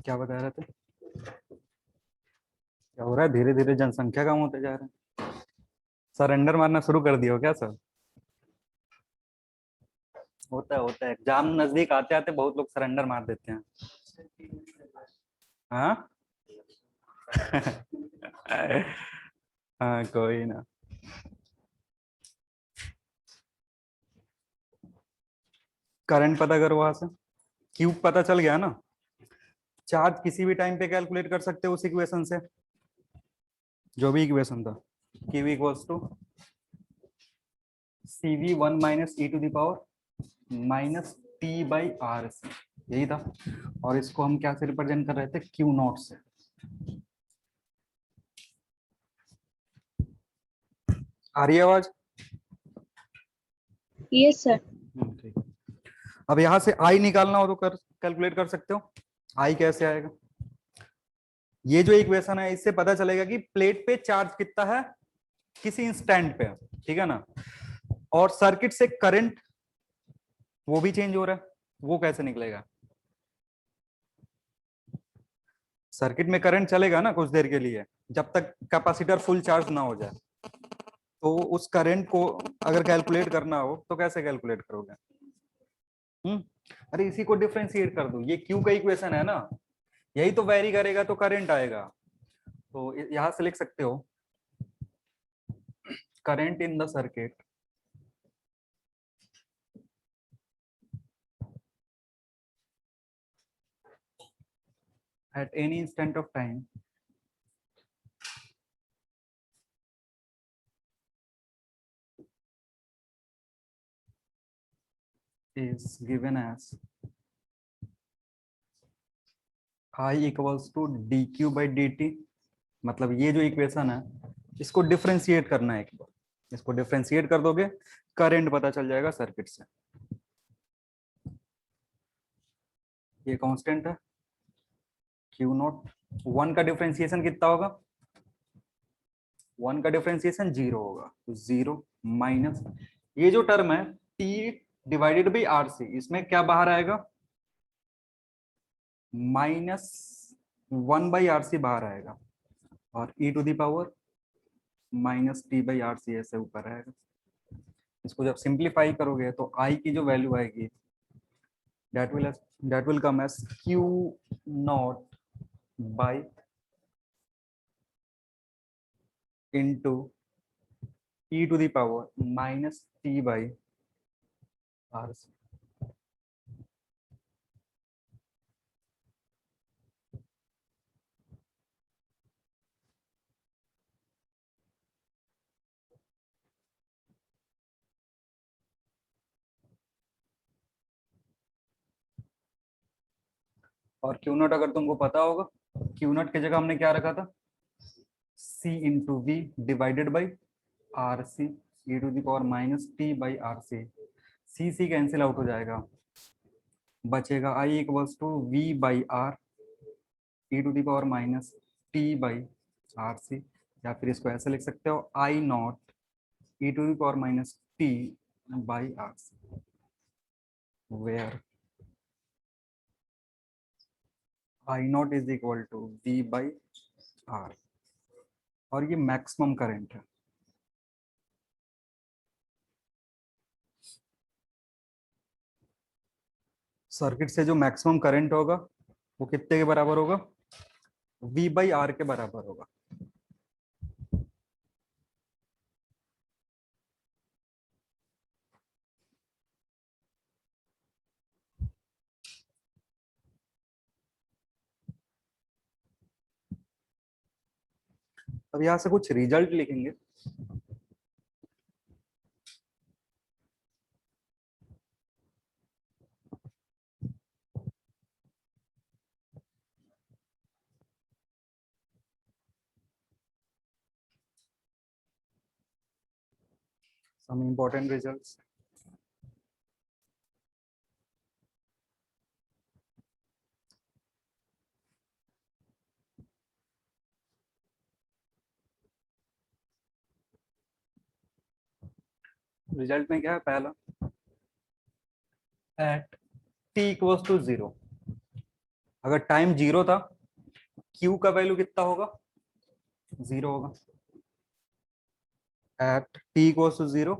क्या बता रहे थे? क्या हो रहा है? धीरे धीरे जनसंख्या कम होते जा रहे हैं। सरेंडर मारना शुरू कर दिया हो क्या सब? होता है एग्जाम नजदीक आते आते बहुत लोग सरेंडर मार देते हैं। हाँ। हाँ कोई ना। करंट पता करो वहां से। क्यूब पता चल गया ना। चार्ज किसी भी टाइम पे कैलकुलेट कर सकते हो उस इक्वेशन से। जो भी इक्वेशन था। Q equals to CV1 - e⁻² minus T/RC। यही था। और इसको हम क्या से रिप्रेजेंट कर रहे थे? Q0 से। आ रही है आवाज? Yes sir. ठीक। अब यहां से आई निकालना हो तो कैलकुलेट कर सकते हो। आई कैसे आएगा? ये जो इक्वेशन है इससे पता चलेगा कि प्लेट पे चार्ज कितना है किसी इंस्टेंट पे। ठीक है ना। और सर्किट से करंट वो भी चेंज हो रहा है। वो कैसे निकलेगा? सर्किट में करंट चलेगा ना कुछ देर के लिए, जब तक कैपेसिटर फुल चार्ज ना हो जाए। तो उस करंट को अगर कैलकुलेट करना हो तो कैसे कैलकुलेट करोगे? हम्म। अरे इसी को डिफरेंशिएट कर दो। ये क्यू का इक्वेशन है ना। यही तो वेरी करेगा तो करंट आएगा। तो यहां से लिख सकते हो current in the circuit at any instant of time is given as I equals to dq/dt। मतलब ये जो इक्वेशन है इसको डिफरेंशिएट करना है एक बार। इसको डिफरेंशिएट कर दोगे करंट पता चल जाएगा सर्किट से। ये कांस्टेंट है Q0। 1 का डिफरेंशिएशन कितना होगा? 1 का डिफरेंशिएशन 0 होगा तो 0 माइनस ये जो टर्म है T/RC इसमें क्या बाहर आएगा? -1/RC बाहर आएगा। और e⁻−T/RC ऐसे ऊपर आएगा। इसको जब सिंप्लीफाई करोगे तो I की जो वैल्यू आएगी that will come as Q0 by into e⁻T/RC। और Q0 अगर तुमको पता होगा Q0 की जगह हमने क्या रखा था? C/V divided by RC e⁻T/RC। C cancel out हो जाएगा। बचेगा I equals to V/R e⁻T/RC। या फिर इसको ऐसे लिख सकते हो I0 e⁻T/RC where I0 is equal to V/R। और ये मैक्सिमम करंट है। सर्किट से जो मैक्सिमम करंट होगा वो कितने के बराबर होगा? V/R के बराबर होगा। अब यहां से कुछ रिजल्ट लिखेंगे। Some important results. रिजल्ट में क्या है? पहला एट t इक्वल्स टू 0 अगर टाइम 0 था, Q का वैल्यू कितना होगा? 0 होगा। At t equals to 0,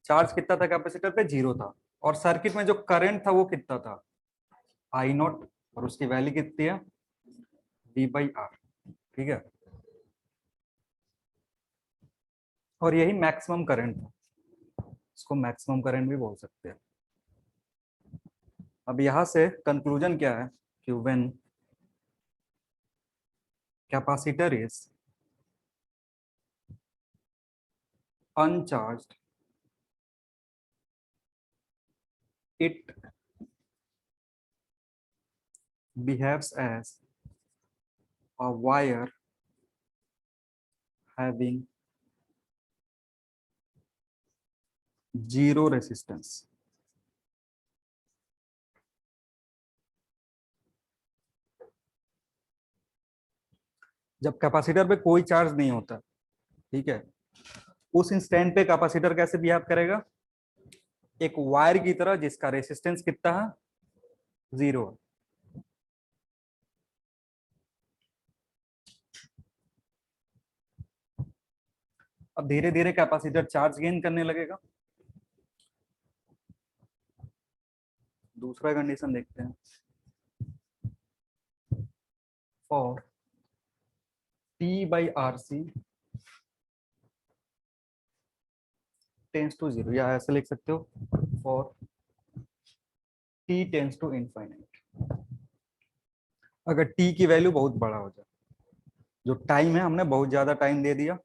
charge कितना था कैपेसिटर पे? 0 था। और सर्किट में जो करंट था वो कितना था? आई नॉट, और उसकी वैल्यू कितनी है? V/R। ठीक है, और यही मैक्सिमम करंट था, इसको मैक्सिमम करंट भी बोल सकते हैं। अब यहां से कंक्लूजन क्या है कि when capacitor is uncharged, it behaves as a wire having zero resistance। जब कैपेसिटर पे कोई चार्ज नहीं होता, ठीक है, उस इंस्टेंट पे कैपेसिटर कैसे बिहेव करेगा? एक वायर की तरह जिसका रेसिस्टेंस कितना है? 0। अब धीरे धीरे कैपेसिटर चार्ज गेन करने लगेगा। दूसरा कंडीशन देखते हैं। फॉर T/RC टेंस टू 0, या ऐसे लिख सकते हो, for T tends to infinite. अगर T की वैल्यू बहुत बड़ा हो जाए, जो टाइम है हमने बहुत ज्यादा टाइम दे दिया,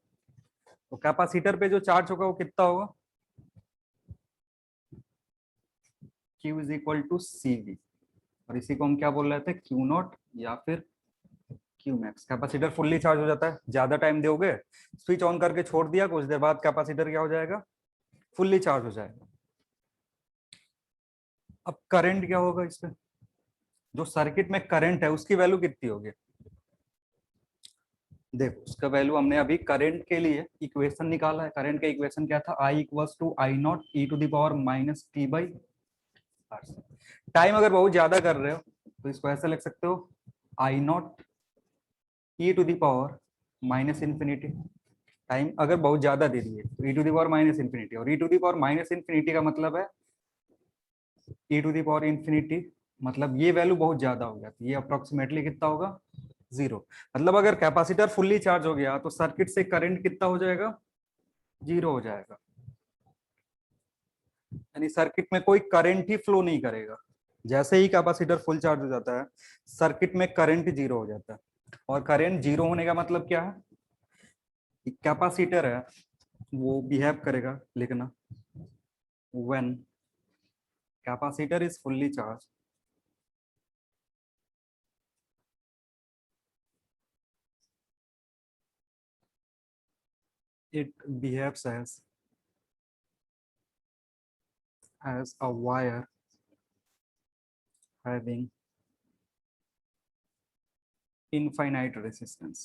तो कैपेसिटर पे जो चार्ज होगा वो कितना होगा? Q is equal to CV, और इसी को हम क्या बोल रहे थे? Q0 या फिर Q max. Capacitor fully charge हो जाता है, ज्यादा टाइम दोगे, स्विच ऑन करके छोड़ दिया, कुछ देर बाद कैपेसिटर क्या हो जाएगा? फुल्ली चार्ज हो जाएगा। अब करंट क्या होगा इसमें? जो सर्किट में करंट है उसकी वैल्यू कितनी होगी? देखो, उसका वैल्यू हमने अभी करंट के लिए इक्वेशन निकाला है। करंट का इक्वेशन क्या था? I equals to I not E to the power minus T/R। Time अगर बहुत ज्यादा कर रहे हो तो इसको ऐसे लिख सकते हो, I not E to the power minus infinity. Time अगर बहुत ज्यादा दे दी है तो e to the power minus infinity, और e to the power minus infinity का मतलब है e to the power infinity, मतलब ये वैल्यू बहुत ज्यादा हो गया, तो ये अप्रोक्सीमेटली कितना होगा? 0। मतलब अगर कैपेसिटर फुल्ली चार्ज हो गया तो सर्किट से करंट कितना हो जाएगा? 0 हो जाएगा। यानी सर्किट में कोई करंट ही फ्लो नहीं करेगा। जैसे ही कैपेसिटर फुल चार्ज हो जाता है, सर्किट में करंट 0 हो जाता है। और करंट 0 होने का मतलब क्या है? कैपेसिटर है वो बिहेव करेगा, लिखना, when capacitor is fully charge, it behaves as a wire having infinite resistance।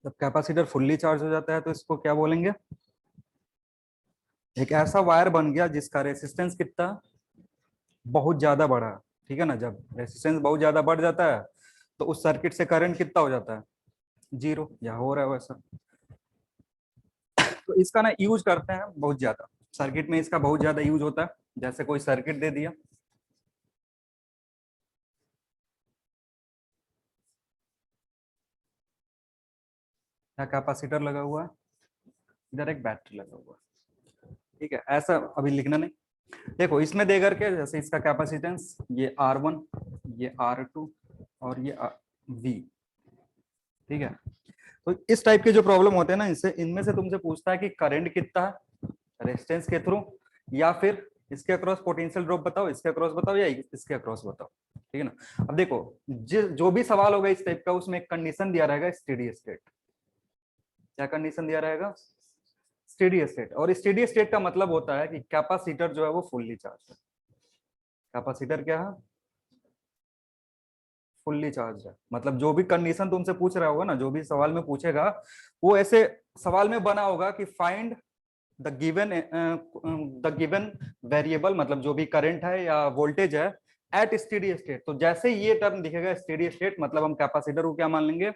जब कैपेसिटर फुल्ली चार्ज हो जाता है तो इसको क्या बोलेंगे? एक ऐसा वायर बन गया जिसका रेसिस्टेंस कितना? बहुत ज्यादा बढ़ा। ठीक है ना, जब रेसिस्टेंस बहुत ज्यादा बढ़ जाता है तो उस सर्किट से करंट कितना हो जाता है? 0, या हो रहा है वैसा। तो इसका ना यूज करते हैं बहुत ज्यादा, सर्किट में इसका बहुत ज्यादा यूज होता है। जैसे कोई सर्किट दे दिया, या कैपेसिटर लगा हुआ है, इधर एक बैटरी लगा हुआ है, ठीक है, ऐसा अभी लिखना नहीं। देखो इसमें दे करके, जैसे इसका कैपेसिटेंस ये R1, ये R2 और ये V, ठीक है। तो इस टाइप के जो प्रॉब्लम होते हैं ना, इनसे इनमें से तुमसे पूछता है कि करंट कितना है रेजिस्टेंस के थ्रू, या फिर इसके अक्रॉस पोटेंशियल ड्रॉप बताओ, इसके अक्रॉस बताओ, या इसके अक्रॉस बताओ। ठीक है ना। अब देखो, जो भी सवाल होगा इस टाइप का, उसमें एक कंडीशन दिया रहेगा स्टेडी स्टेट। क्या कंडीशन दिया रहेगा? Steady state. और स्टेडी स्टेट का मतलब होता है कि कैपेसिटर जो है वो फुल्ली चार्ज है। कैपेसिटर क्या है? फुल्ली चार्ज है। मतलब जो भी कंडीशन तुमसे पूछ रहा होगा ना, जो भी सवाल में पूछेगा, वो ऐसे सवाल में बना होगा कि फाइंड द गिवन वेरिएबल मतलब जो भी करंट है या वोल्टेज है एट स्टेडी स्टेट। तो जैसे ये टर्म दिखेगा स्टेडी स्टेट, मतलब हम कैपेसिटर को क्या मान लेंगे,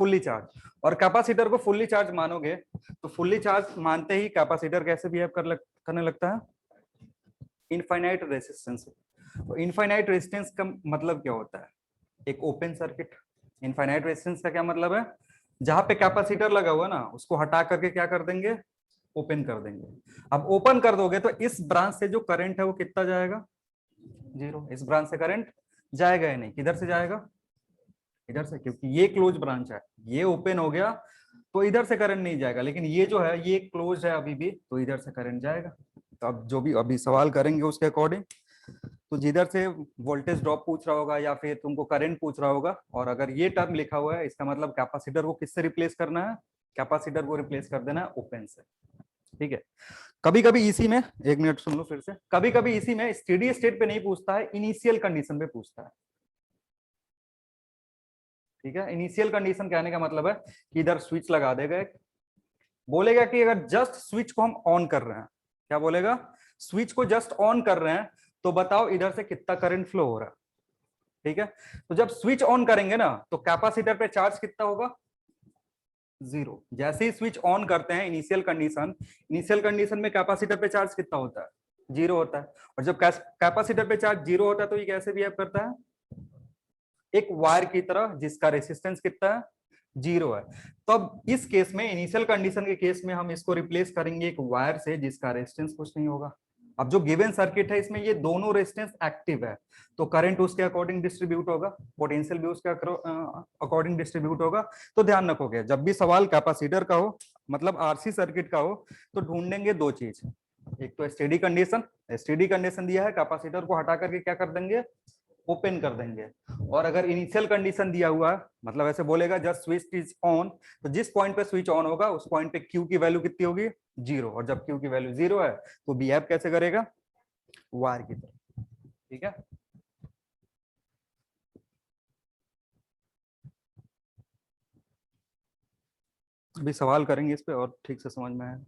फुल्ली चार्ज। और कैपेसिटर को फुल्ली चार्ज मानोगे तो फुल्ली चार्ज मानते ही कैपेसिटर कैसे बिहेव करने लगता है, इनफाइनाइट रेसिस्टेंस। तो इनफाइनाइट रेजिस्टेंस का मतलब क्या होता है, एक ओपन सर्किट। इनफाइनाइट रेजिस्टेंस का क्या मतलब है, जहां पे कैपेसिटर लगा हुआ ना उसको हटा करके क्या कर देंगे, ओपन कर देंगे। अब ओपन कर दोगे तो इस ब्रांच से जो करंट है वो कितना जाएगा, जीरो। इस ब्रांच से करंट जाएगा ही नहीं, किधर से जाएगा, इधर से, क्योंकि ये क्लोज ब्रांच है, ये ओपन हो गया तो इधर से करंट नहीं जाएगा, लेकिन ये जो है ये क्लोज है अभी भी, तो इधर से करंट जाएगा। तो अब जो भी अभी सवाल करेंगे उसके अकॉर्डिंग, तो जिधर से वोल्टेज ड्रॉप पूछ रहा होगा या फिर तुमको करंट पूछ रहा होगा, और अगर ये टर्म लिखा हुआ है इसका मतलब कैपेसिटर को किससे रिप्लेस करना है, कैपेसिटर को रिप्लेस कर देना है ओपन से। ठीक है। कभी कभी इसी में, एक मिनट सुन लो फिर से, कभी कभी इसी में स्टेडी स्टेट पे नहीं पूछता है, इनिशियल कंडीशन पे पूछता है। ठीक है, इनिशियल कंडीशन कहने का मतलब है कि इधर स्विच लगा देगा, बोलेगा कि अगर जस्ट स्विच को हम ऑन कर रहे हैं, क्या बोलेगा, स्विच को जस्ट ऑन कर रहे हैं तो बताओ इधर से कितना करंट फ्लो हो रहा है। ठीक है, तो जब स्विच ऑन करेंगे ना तो कैपेसिटर पे चार्ज कितना होगा, जीरो। जैसे ही स्विच ऑन करते हैं इनिशियल कंडीशन में कैपेसिटर पे चार्ज कितना होता है, जीरो होता है। और जब कैपेसिटर पे चार्ज जीरो होता है तो ये कैसे बिहेव करता है, एक वायर की तरह जिसका रेसिस्टेंस कितना है, जीरो है। तो अब इस केस में, इनिशियल कंडीशन के केस में हम इसको रिप्लेस करेंगे एक वायर से जिसका रेजिस्टेंस कुछ नहीं होगा। अब जो गिवन सर्किट है इसमें ये दोनों रेजिस्टेंस एक्टिव है, तो करंट उसके अकॉर्डिंग डिस्ट्रीब्यूट होगा, पोटेंशियल भी उसके अकॉर्डिंग डिस्ट्रीब्यूट होगा। तो ध्यान रखोगे जब भी सवाल कैपेसिटर का हो, मतलब आरसी सर्किट का हो, तो ढूंढेंगे दो चीज, एक तो स्टेडी कंडीशन, स्टेडी कंडीशन दिया है कैपेसिटर को हटा करके क्या कर देंगे, ओपन कर देंगे। और अगर इनिशियल कंडीशन दिया हुआ है, मतलब ऐसे बोलेगा जस्ट स्विच इज ऑन, तो जिस पॉइंट पे स्विच ऑन होगा उस पॉइंट पे क्यू की वैल्यू कितनी होगी, जीरो। और जब क्यू की वैल्यू जीरो है तो बिहेव कैसे करेगा, वायर की तरह। ठीक है, अभी सवाल करेंगे इस पे और ठीक से समझ में आए।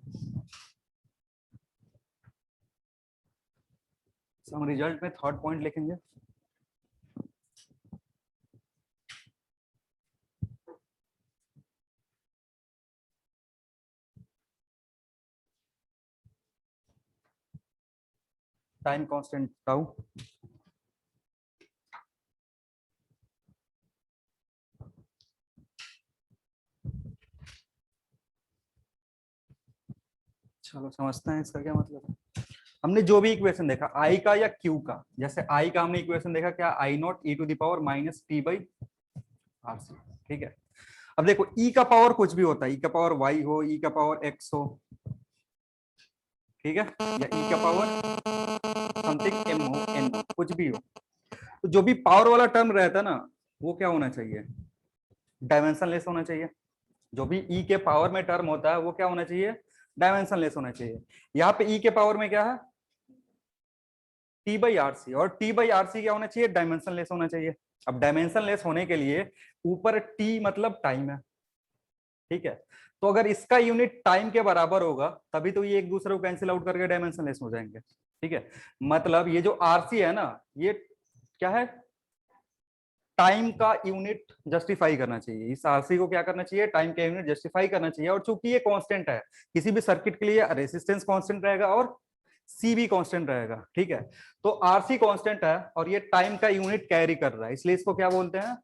हम रिजल्ट में थर्ड पॉइंट लिखेंगे। Time constant tau. चलो समझते हैं इसका क्या मतलब है। हमने जो भी इक्वेशन देखा आई का या क्यू का, जैसे आई का हमने इक्वेशन देखा क्या, I not E to the power minus T by R C. ठीक है, अब देखो ई का पावर कुछ भी होता है, ई का पावर वाई हो, ई का पावर एक्स हो, ठीक है, या ई का पावर समथिंग एम हो, एन हो, कुछ भी हो। तो जो भी पावर वाला टर्म रहता है ना वो क्या होना चाहिए, डायमेंशन लेस होना चाहिए। जो भी ई के पावर में टर्म होता है वो क्या होना चाहिए, डायमेंशन लेस होना चाहिए। यहाँ पे ई के पावर में क्या है, टी बाई आर सी, और टी बाई आर सी क्या होना चाहिए, डायमेंशन लेस होना चाहिए। अब डायमेंशन लेस होने के लिए ऊपर टी मतलब टाइम है, ठीक है, तो अगर इसका यूनिट टाइम के बराबर होगा तभी तो ये एक दूसरे को कैंसिल आउट करके डायमेंशन लेस हो जाएंगे। ठीक है, मतलब ये जो आरसी है ना, ये क्या है, टाइम का यूनिट जस्टिफाई करना चाहिए। इस आरसी को क्या करना चाहिए, टाइम का यूनिट जस्टिफाई करना चाहिए। और चूंकि ये कांस्टेंट है, किसी भी सर्किट के लिए रेजिस्टेंस कांस्टेंट रहेगा और सी भी कांस्टेंट रहेगा। ठीक है, तो आरसी कांस्टेंट है और ये टाइम का यूनिट कैरी कर रहा है, इसलिए इसको क्या बोलते हैं,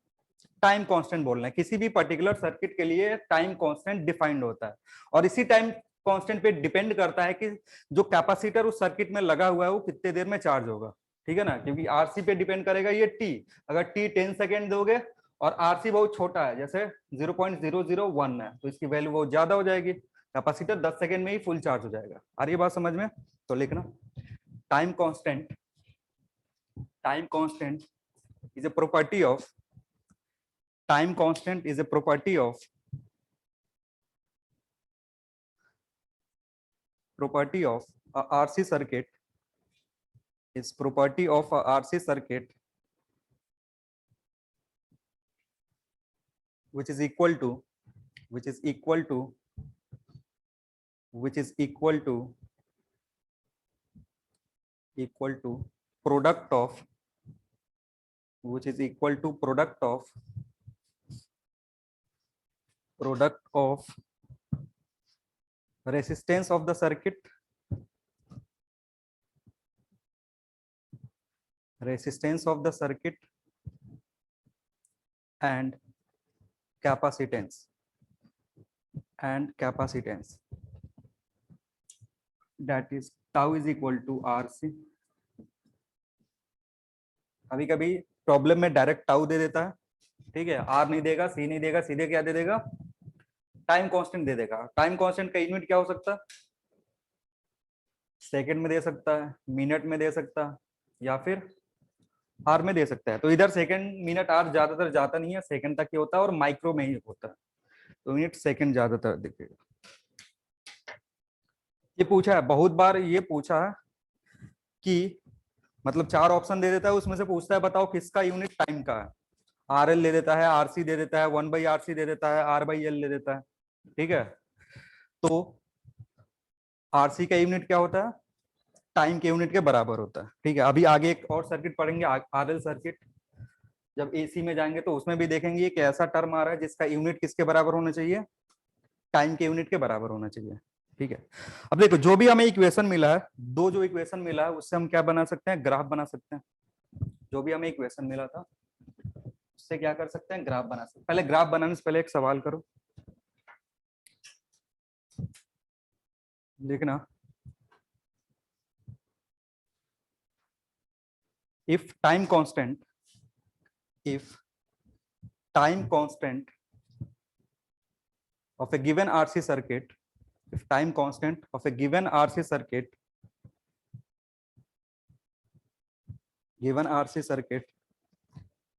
टाइम कांस्टेंट बोल रहे हैं। किसी भी पर्टिकुलर सर्किट के लिए टाइम कांस्टेंट डिफाइंड होता है, और इसी टाइम कांस्टेंट पे डिपेंड करता है कि जो कैपेसिटर उस सर्किट में लगा हुआ है वो कितने देर में चार्ज होगा। ठीक है ना, क्योंकि आरसी पे डिपेंड करेगा ये टी, अगर टी 10 सेकेंड दोगे और आरसी बहुत छोटा है जैसे 0.001 है तो इसकी वैल्यू बहुत ज्यादा हो जाएगी, कैपेसिटर 10 सेकेंड में ही फुल चार्ज हो जाएगा। आ रही है बात समझ में, तो लिखना time constant, time constant is a property of time constant is a property of a RC circuit, is property of a RC circuit which is equal to which is equal to product of, which is equal to product of resistance of the circuit, and capacitance, that is tau is equal to RC. कभी कभी problem में direct tau दे देता है, ठीक है, are नहीं देगा, सी नहीं देगा, सीधे क्या दे देगा, टाइम कांस्टेंट दे देगा। टाइम कांस्टेंट का यूनिट क्या हो सकता है, सेकंड में दे सकता है, मिनट में दे सकता है, या फिर आर में दे सकता है। तो इधर सेकंड मिनट आर ज्यादातर जाता नहीं है, सेकंड तक ही होता है और माइक्रो में ही होता है, तो यूनिट सेकंड ज्यादातर दिखेगा। ये पूछा है बहुत बार, ये पूछा है कि मतलब 4 ऑप्शन दे देता है, उसमें से पूछता है बताओ किसका यूनिट टाइम का है। आर एल ले देता है, आरसी दे देता है, 1/RC दे देता है, R/L ले देता है, ठीक है। तो आरसी का यूनिट क्या होता है, टाइम के यूनिट के बराबर होता है, ठीक है। अभी आगे एक और सर्किट पढ़ेंगे, आरएल सर्किट, जब एसी में जाएंगे तो उसमें भी देखेंगे कि ऐसा टर्म आ रहा है जिसका यूनिट किसके बराबर होना चाहिए, टाइम के यूनिट के बराबर होना चाहिए, ठीक है। अब देखो जो भी हमें इक्वेशन मिला है, दो जो इक्वेशन मिला है उससे हम क्या बना सकते हैं, ग्राफ बना सकते हैं। जो भी हमें इक्वेशन मिला था उससे क्या कर सकते हैं, ग्राफ बना सकते हैं। पहले ग्राफ बनाने से पहले एक सवाल करो, देखना, if time constant of a given RC circuit, if time constant of a given RC circuit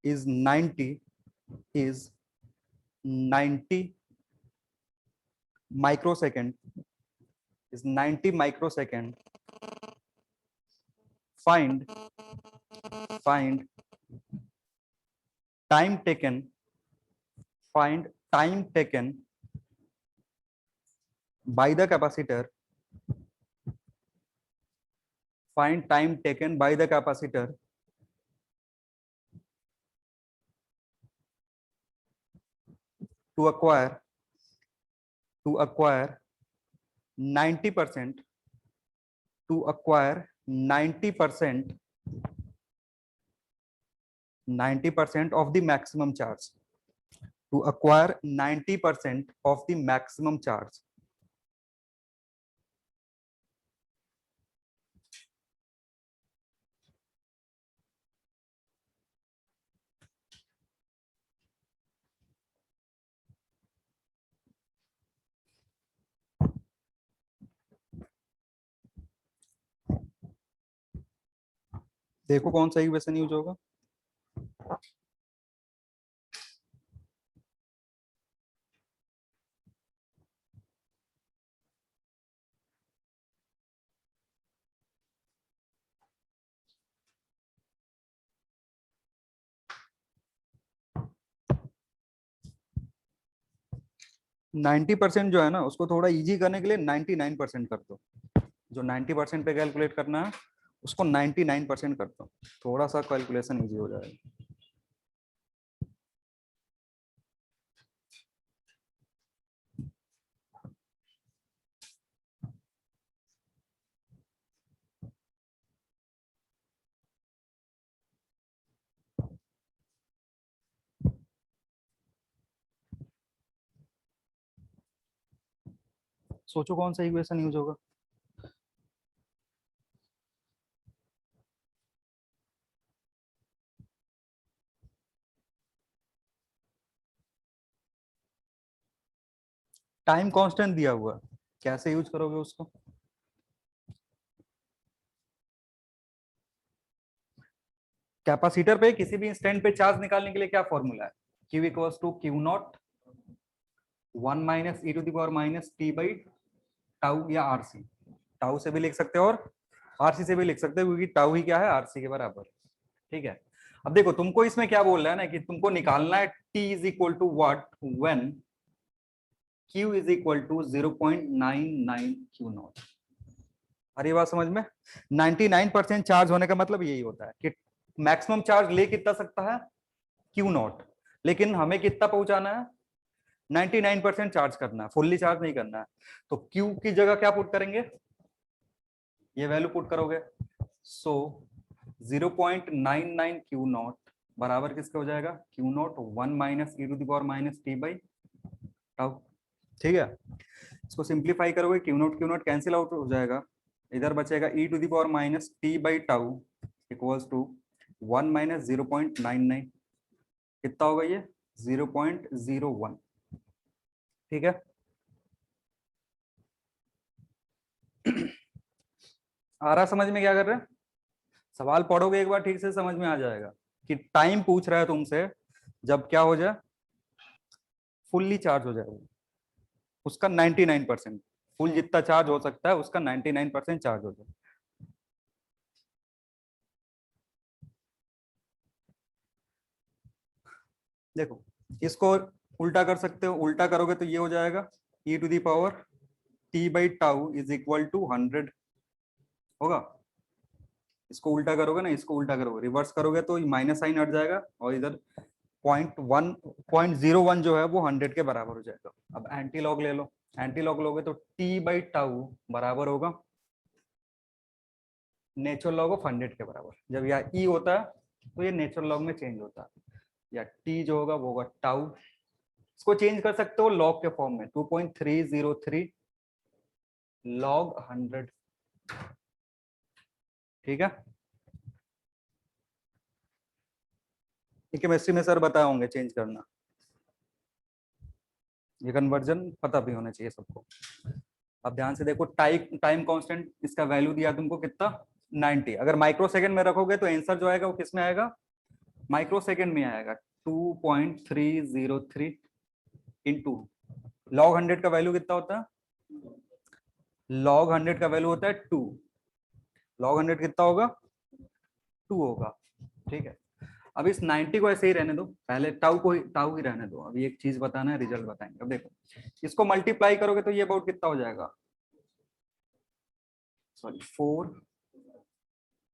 is 90 microsecond, find time taken by the capacitor, to acquire 90% of the maximum charge, to acquire 90% of the maximum charge। देखो कौन सा equation use होगा, ninety percent जो है ना उसको थोड़ा easy करने के लिए 99% कर दो। जो 90% पे कैलकुलेट करना है उसको 99% कर दो, थोड़ा सा कैलकुलेशन इजी हो जाएगा। सोचो कौन सा इक्वेशन यूज होगा। टाइम कांस्टेंट दिया हुआ, कैसे यूज करोगे उसको, कैपेसिटर पे किसी भी इंस्टेंट पे चार्ज निकालने के लिए क्या फॉर्मूला है, Q equals to Q0 1 minus e to the power minus t by tau या RC। टाउ से भी लिख सकते हो और RC से भी लिख सकते हो, क्योंकि टाउ ही क्या है, RC के बराबर, ठीक है। अब देखो तुमको इसमें क्या बोल रहा है ना कि तुमको निकालना है t is equal to what, when Q is equal to 0.99 Q nought. अरे बात समझ में, 99% चार्ज होने का मतलब यही होता है कि मैक्सिमम चार्ज ले कितना सकता है क्यू नॉट, लेकिन हमें कितना पहुंचाना है 99% चार्ज करना है, फुल्ली चार्ज नहीं करना है। तो क्यू की जगह क्या पुट करेंगे, ये वैल्यू पुट करोगे। सो 0.99 क्यू नॉट बराबर किसका हो जाएगा, Q nought 1 minus E to the power minus T by tau. ठीक है, इसको सिंप्लीफाई करोगे क्यू नॉट कैंसिल आउट हो जाएगा, इधर बचेगा e to the power minus T by tau equals to 1 माइनस 0.99, कितना होगा ये 0.01। ठीक है, आ रहा समझ में क्या कर रहे हैं, सवाल पढ़ोगे एक बार ठीक से समझ में आ जाएगा कि टाइम पूछ रहा है तुमसे जब क्या हो जाए, फुल्ली चार्ज हो जाए उसका 99%, फुल जितना चार्ज हो सकता है उसका 99% चार्ज हो जाए। देखो इसको उल्टा कर सकते हो, उल्टा करोगे तो ये हो जाएगा e to the power t by tau is equal to 100 होगा। इसको उल्टा करोगे ना, इसको उल्टा करोगे, रिवर्स करोगे तो माइनस साइन हट जाएगा और इधर 0.01 जो है वो 100 के बराबर हो जाएगा। अब एंटी लॉग ले लो, एंटी लॉग लोगे तो टी बाई टाउ बराबर होगा नेचुरल लॉग ऑफ 100 के बराबर। जब यह ई होता है तो ये नेचुरल लॉग में चेंज होता है, या टी जो होगा वो होगा टाउ। इसको चेंज कर सकते हो लॉग के फॉर्म में, 2.303 लॉग 100। ठीक है, केमिस्ट्री में सर बताए होंगे चेंज करना, ये कन्वर्जन पता भी होना चाहिए सबको। अब ध्यान से देखो, टाइम टाइम कांस्टेंट इसका वैल्यू दिया तुमको कितना 90, अगर माइक्रो सेकंड में रखोगे तो आंसर जो आएगा वो किस में आएगा, माइक्रो सेकंड में आएगा। 2.303 इंटू लॉग 100 का वैल्यू कितना होता है, लॉग 100 का वैल्यू होता है 2, लॉग 100 कितना होगा 2 होगा। ठीक है, अब इस 90 को ऐसे ही रहने दो, पहले टाउ ही रहने दो, अभी एक चीज बताना है, रिजल्ट बताएंगे। अब देखो इसको मल्टीप्लाई करोगे तो ये अबाउट कितना हो जाएगा, सॉरी 4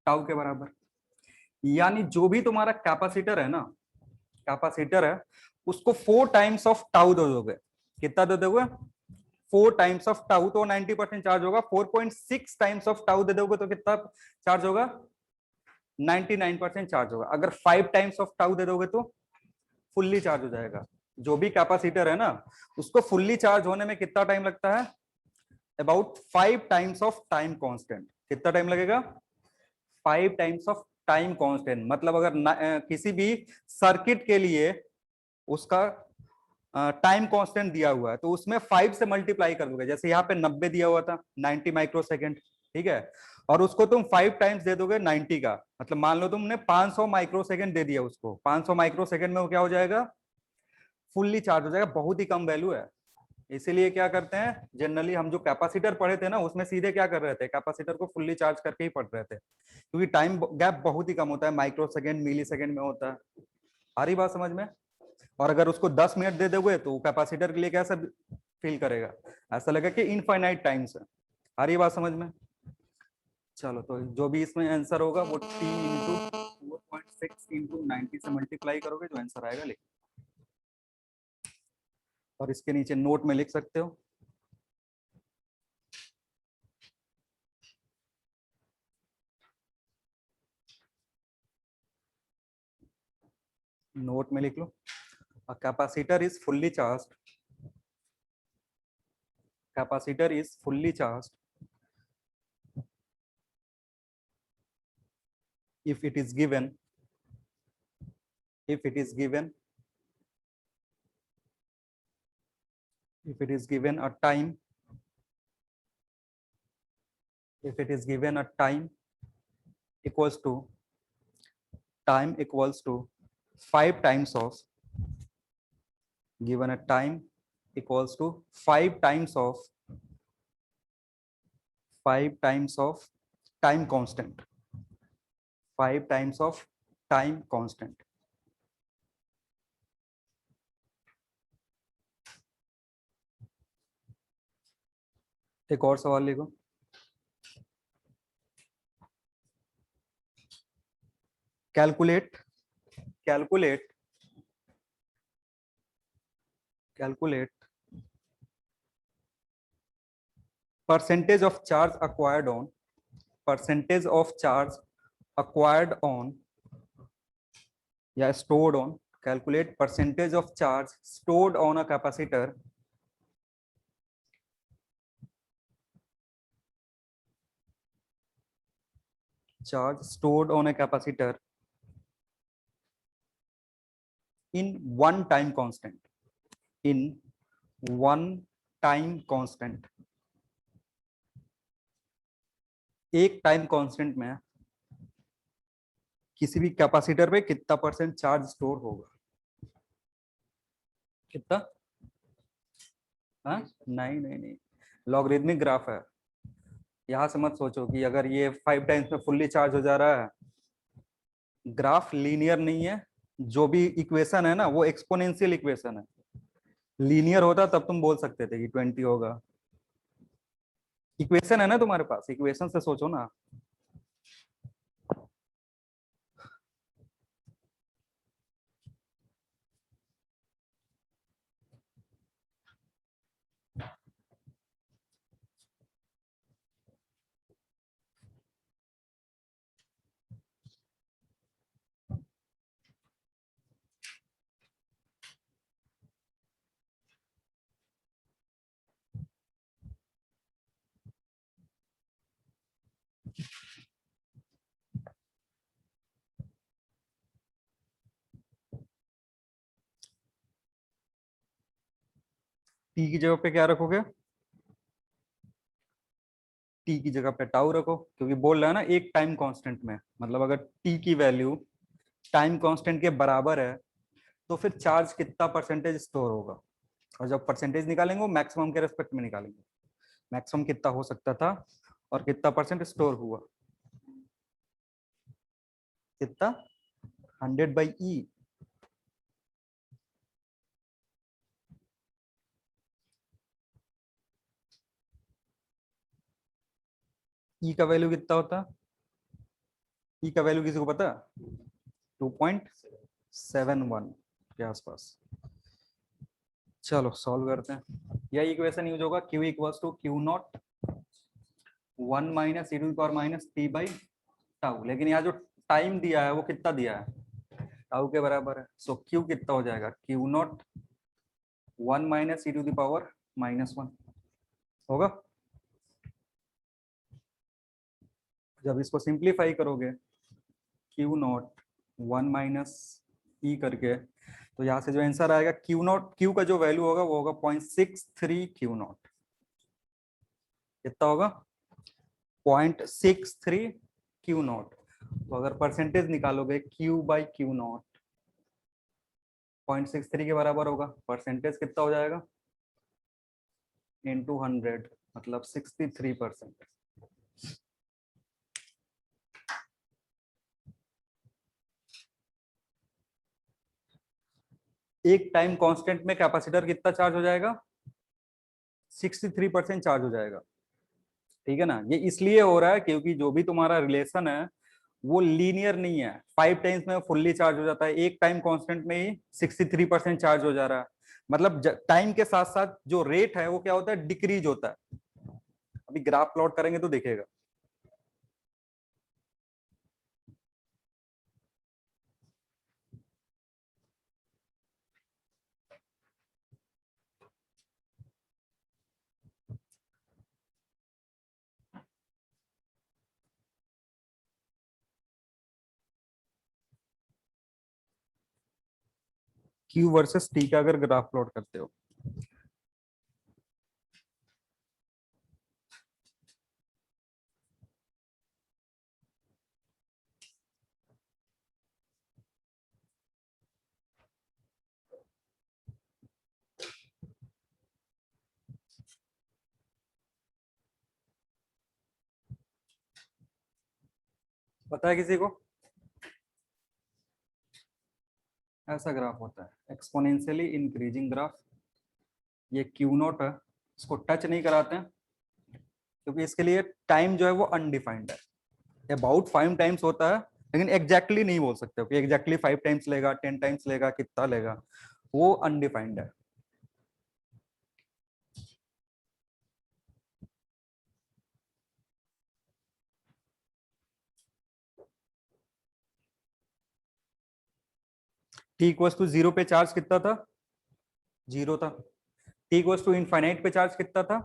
टाउ के बराबर। यानी जो भी तुम्हारा कैपेसिटर है ना, कैपेसिटर है उसको 4 टाइम्स ऑफ टाउ दे दोगे, कितना दे दोगे 4 टाइम्स ऑफ टाउ, तो 90% चार्ज होगा। 4.6 टाइम्स ऑफ टाउ दे दोगे तो कितना चार्ज होगा 99% चार्ज होगा। अगर 5 टाइम्स ऑफ टाउ दे दोगे तो फुल्ली चार्ज हो जाएगा। जो भी कैपेसिटर है ना उसको फुल्ली चार्ज होने में कितना टाइम लगता है, about 5 times of time constant. कितना टाइम लगेगा 5 टाइम्स ऑफ टाइम कांस्टेंट। मतलब अगर किसी भी सर्किट के लिए उसका टाइम कांस्टेंट दिया हुआ है तो उसमें 5 से मल्टीप्लाई कर दोगे, जैसे यहाँ पे 90 दिया हुआ था 90 माइक्रो सेकेंड, ठीक है, और उसको तुम 5 टाइम्स दे दोगे 90 का, मतलब मान लो तुमने 500 माइक्रो सेकेंड दे दिया उसको, 500 माइक्रो सेकेंड में वो क्या हो जाएगा फुल्ली चार्ज हो जाएगा। बहुत ही कम वैल्यू है, इसीलिए क्या करते हैं जनरली हम जो कैपेसिटर पढ़े थे ना उसमें सीधे क्या कर रहे थे, कैपेसिटर को फुल्ली चार्ज करके ही पढ़ रहे थे, क्योंकि टाइम गैप बहुत ही कम होता है, माइक्रो सेकेंड मिली सेकेंड में होता है। आ रही बात समझ में। और अगर उसको 10 मिनट दे दोगे तो कैपेसिटर के लिए कैसा फील करेगा, ऐसा लगेगा कि इनफाइनाइट टाइम्स है। आ रही बात समझ में। चलो तो जो भी इसमें आंसर होगा वो टी इंटू 4.6 इंटू 90 से मल्टीप्लाई करोगे जो आंसर आएगा लिख, और इसके नीचे नोट में लिख सकते हो। नोट में लिख लो, a capacitor is fully charged, capacitor is fully charged if it is given, if it is given, if it is given a time, if it is given a time equals to, time equals to 5 times of, given a time equals to 5 times of, 5 times of time constant, 5 times of time constant, एक और सवाल लिखो। Calculate calculate calculate percentage of charge acquired on या stored on, calculate percentage of charge stored on a capacitor in one time constant, in one time constant। एक time constant में किसी भी capacitor पे कितना परसेंट चार्ज स्टोर होगा? कितना? हाँ, नहीं नहीं नहीं, लॉगरिदमिक ग्राफ है। यहां से मत सोचो कि अगर ये 5 टाइम्स में फुल्ली चार्ज हो जा रहा है। ग्राफ लीनियर नहीं है। जो भी इक्वेशन है ना वो एक्सपोनेंशियल इक्वेशन है। लीनियर होता तब तुम बोल सकते थे कि 20 होगा। इक्वेशन है ना तुम्हारे पास, इक्वेशन से सोचो ना। टी की जगह पे क्या रखोगे? टी की जगह पे टाउ रखो, क्योंकि बोल रहा है ना एक टाइम कांस्टेंट में, मतलब अगर टी की वैल्यू टाइम कांस्टेंट के बराबर है तो फिर चार्ज कितना परसेंटेज स्टोर होगा। और जब परसेंटेज निकालेंगे वो मैक्सिमम के रेस्पेक्ट में निकालेंगे। मैक्सिमम कितना हो सकता था और कितना परसेंट स्टोर हुआ। कितना? 100/E। ई का वैल्यू कितना होता? ई का वैल्यू किसी को पता? 2.71 के आसपास। चलो सॉल्व करते हैं। यह इक्वेशन यूज होगा Q equals to Q nought 1 minus E to power minus T by tau. लेकिन यहाँ जो टाइम दिया है वो कितना दिया है? टाउ के बराबर है। सो Q कितना हो जाएगा? Q nought 1 minus E to power -1 होगा। जब इसको सिंप्लीफाई करोगे Q नॉट 1 माइनस ई करके, तो यहाँ से जो आंसर आएगा Q नॉट, Q का जो वैल्यू होगा वो होगा 0.63 Q नॉट। कितना होगा? 0.63 Q नॉट। तो अगर परसेंटेज निकालोगे Q बाई Q नॉट 0.63 के बराबर होगा। परसेंटेज कितना हो जाएगा? इंटू 100, मतलब 63%। एक टाइम कांस्टेंट में कैपेसिटर कितना चार्ज हो जाएगा? 63% चार्ज हो जाएगा। ठीक है ना। ये इसलिए हो रहा है क्योंकि जो भी तुम्हारा रिलेशन है वो लीनियर नहीं है। 5 टाइम्स में फुल्ली चार्ज हो जाता है, एक टाइम कांस्टेंट में ही 63% चार्ज हो जा रहा है। मतलब टाइम के साथ साथ जो रेट है वो क्या होता है? डिक्रीज होता है। अभी ग्राफ प्लॉट करेंगे तो दिखेगा। क्यू वर्सेस टी का अगर ग्राफ प्लॉट करते हो, पता है किसी को? ऐसा ग्राफ होता है, एक्सपोनेंशियली इंक्रीजिंग ग्राफ। ये क्यू नॉट है, इसको टच नहीं कराते हैं क्योंकि इसके लिए टाइम जो है वो अनडिफाइंड है। अबाउट 5 टाइम्स होता है, लेकिन एग्जैक्टली नहीं बोल सकते कि एग्जैक्टली 5 टाइम्स लेगा, 10 टाइम्स लेगा, कितना लेगा, वो अनडिफाइंड है। टी इक्वल्स टू 0 पे चार्ज कितना था? 0 था। टी इक्वल्स टू इनफाइनाइट पे चार्ज कितना था?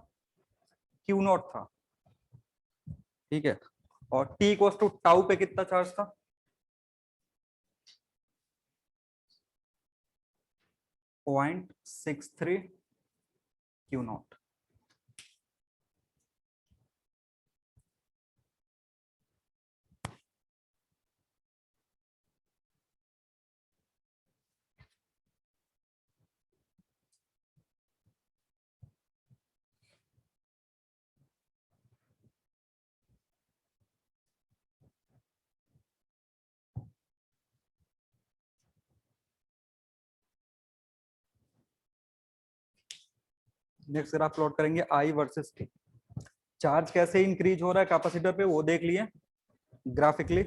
क्यू नॉट था। ठीक है। और टी इक्वल्स टू टाउ पे कितना चार्ज था? 0.63 Q not. Next graph plot करेंगे आई वर्सेस टी। चार्ज कैसे इंक्रीज हो रहा है कैपेसिटर पे वो देख लिए ग्राफिकली,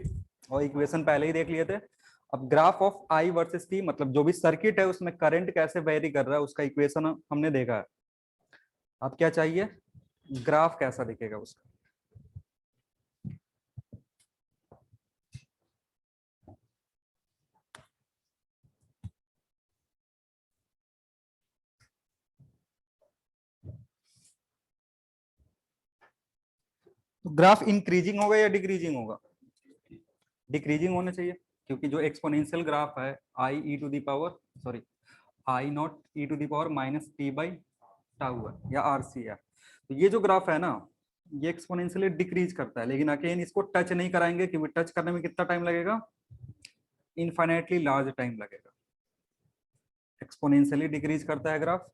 और इक्वेशन पहले ही देख लिए थे। अब graph of I versus T, मतलब जो भी सर्किट है उसमें करंट कैसे वेरी कर रहा है उसका इक्वेशन हमने देखा है। अब क्या चाहिए? ग्राफ कैसा दिखेगा उसका। तो ग्राफ इंक्रीजिंग होगा या डिक्रीजिंग होगा? डिक्रीजिंग होना चाहिए, क्योंकि जो एक्सपोनेंशियल ग्राफ है I e to the power, sorry, I not E to the power minus T by tau है या आर सी है। तो ये जो ग्राफ है ना, ये एक्सपोनेंशियली डिक्रीज करता है, लेकिन अगेन इसको टच नहीं कराएंगे क्योंकि टच करने में कितना टाइम लगेगा? इनफाइनाइटली लार्ज टाइम लगेगा। एक्सपोनेंशियली डिक्रीज करता है ग्राफ।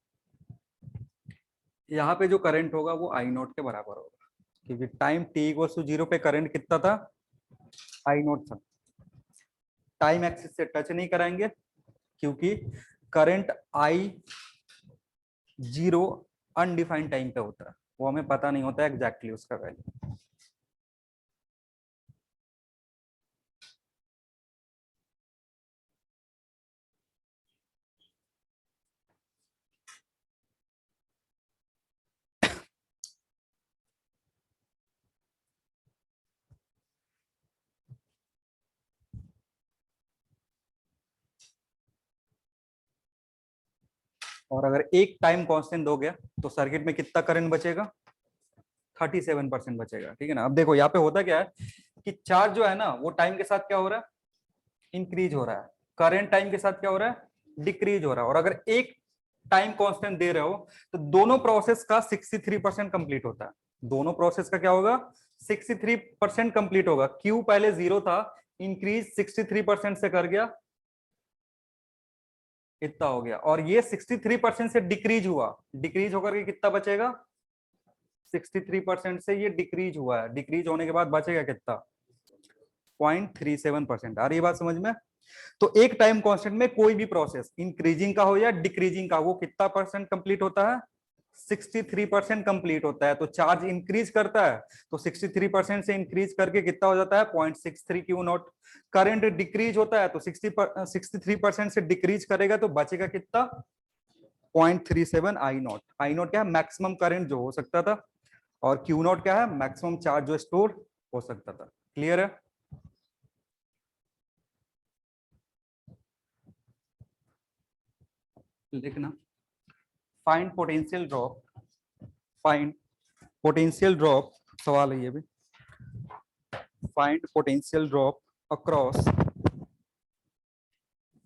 यहाँ पे जो करंट होगा वो आई नॉट के बराबर होगा, क्योंकि टाइम टी इक्वल टू 0 पे करंट कितना था? आई नॉट था। टाइम एक्सिस से टच नहीं कराएंगे क्योंकि करंट आई 0 अनडिफाइंड टाइम पे होता है, वो हमें पता नहीं होता एग्जैक्टली उसका वैल्यू। और अगर एक टाइम कांस्टेंट दोगे तो सर्किट में कितना करंट बचेगा? 37% बचेगा। ठीक है ना। अब देखो यहाँ पे होता क्या है कि चार्ज जो है ना वो टाइम के साथ क्या हो रहा है? इंक्रीज हो रहा है। करंट टाइम के साथ क्या हो रहा है? डिक्रीज हो रहा है। और अगर एक टाइम कांस्टेंट दे रहे हो तो दोनों प्रोसेस का 63% कंप्लीट होता है। दोनों प्रोसेस का क्या होगा? 63% कंप्लीट होगा। क्यू पहले 0 था, इंक्रीज 63% से कर गया, इतना हो गया। और ये 63% से डिक्रीज हुआ, डिक्रीज होकर के कितना बचेगा? 63% से ये डिक्रीज हुआ है, डिक्रीज होने के बाद बचेगा कितना? 0.37%। आ रही बात समझ में? तो एक टाइम कांस्टेंट में कोई भी प्रोसेस इंक्रीजिंग का हो या डिक्रीजिंग का, वो कितना परसेंट कंप्लीट होता है? 63% कंप्लीट होता है। तो चार्ज इंक्रीज करता है तो 63% से इंक्रीज करके कितना हो जाता है? 0.63 क्यू नॉट। करंट डिक्रीज होता है तो 63% से डिक्रीज करेगा तो बचेगा कितना? 0.37 आई नॉट। आई नॉट क्या है? मैक्सिमम करंट जो हो सकता था। और क्यू नॉट क्या है? मैक्सिमम चार्ज जो स्टोर हो सकता था। क्लियर है? लिखना, find potential drop, find potential drop, सवाल है ये भी। Find potential drop across,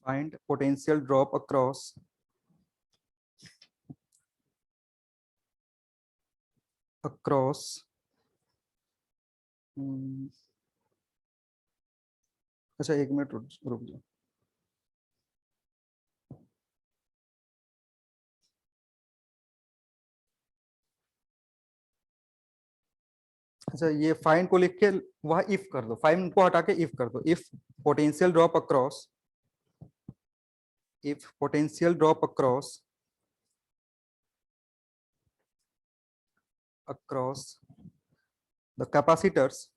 find potential drop across across अच्छा एक मिनट रुक जाओ। अच्छा ये फाइंड को लिख के वहां इफ कर दो, फाइंड को हटा के इफ कर दो। If potential drop across, if potential drop across, across the capacitors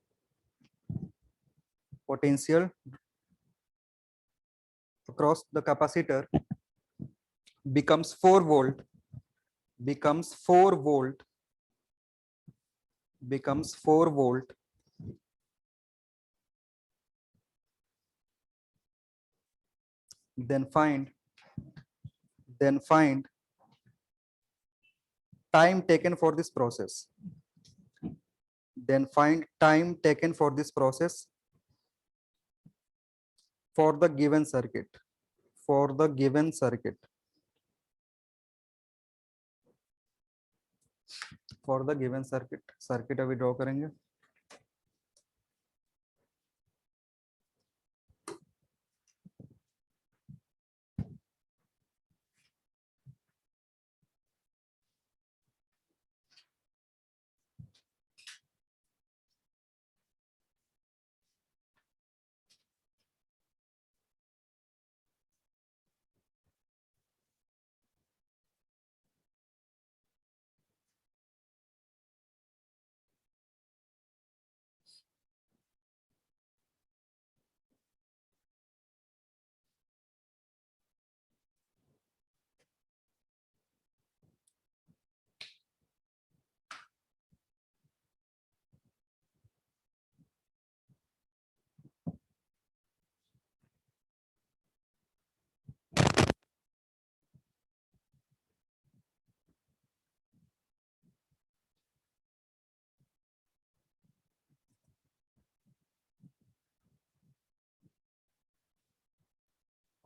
potential across the capacitor becomes 4 volt, becomes 4 volt, becomes 4 volt, then find time taken for this process, then find time taken for this process for the given circuit, for the given circuit, for the given circuit. Circuit अभी draw करेंगे.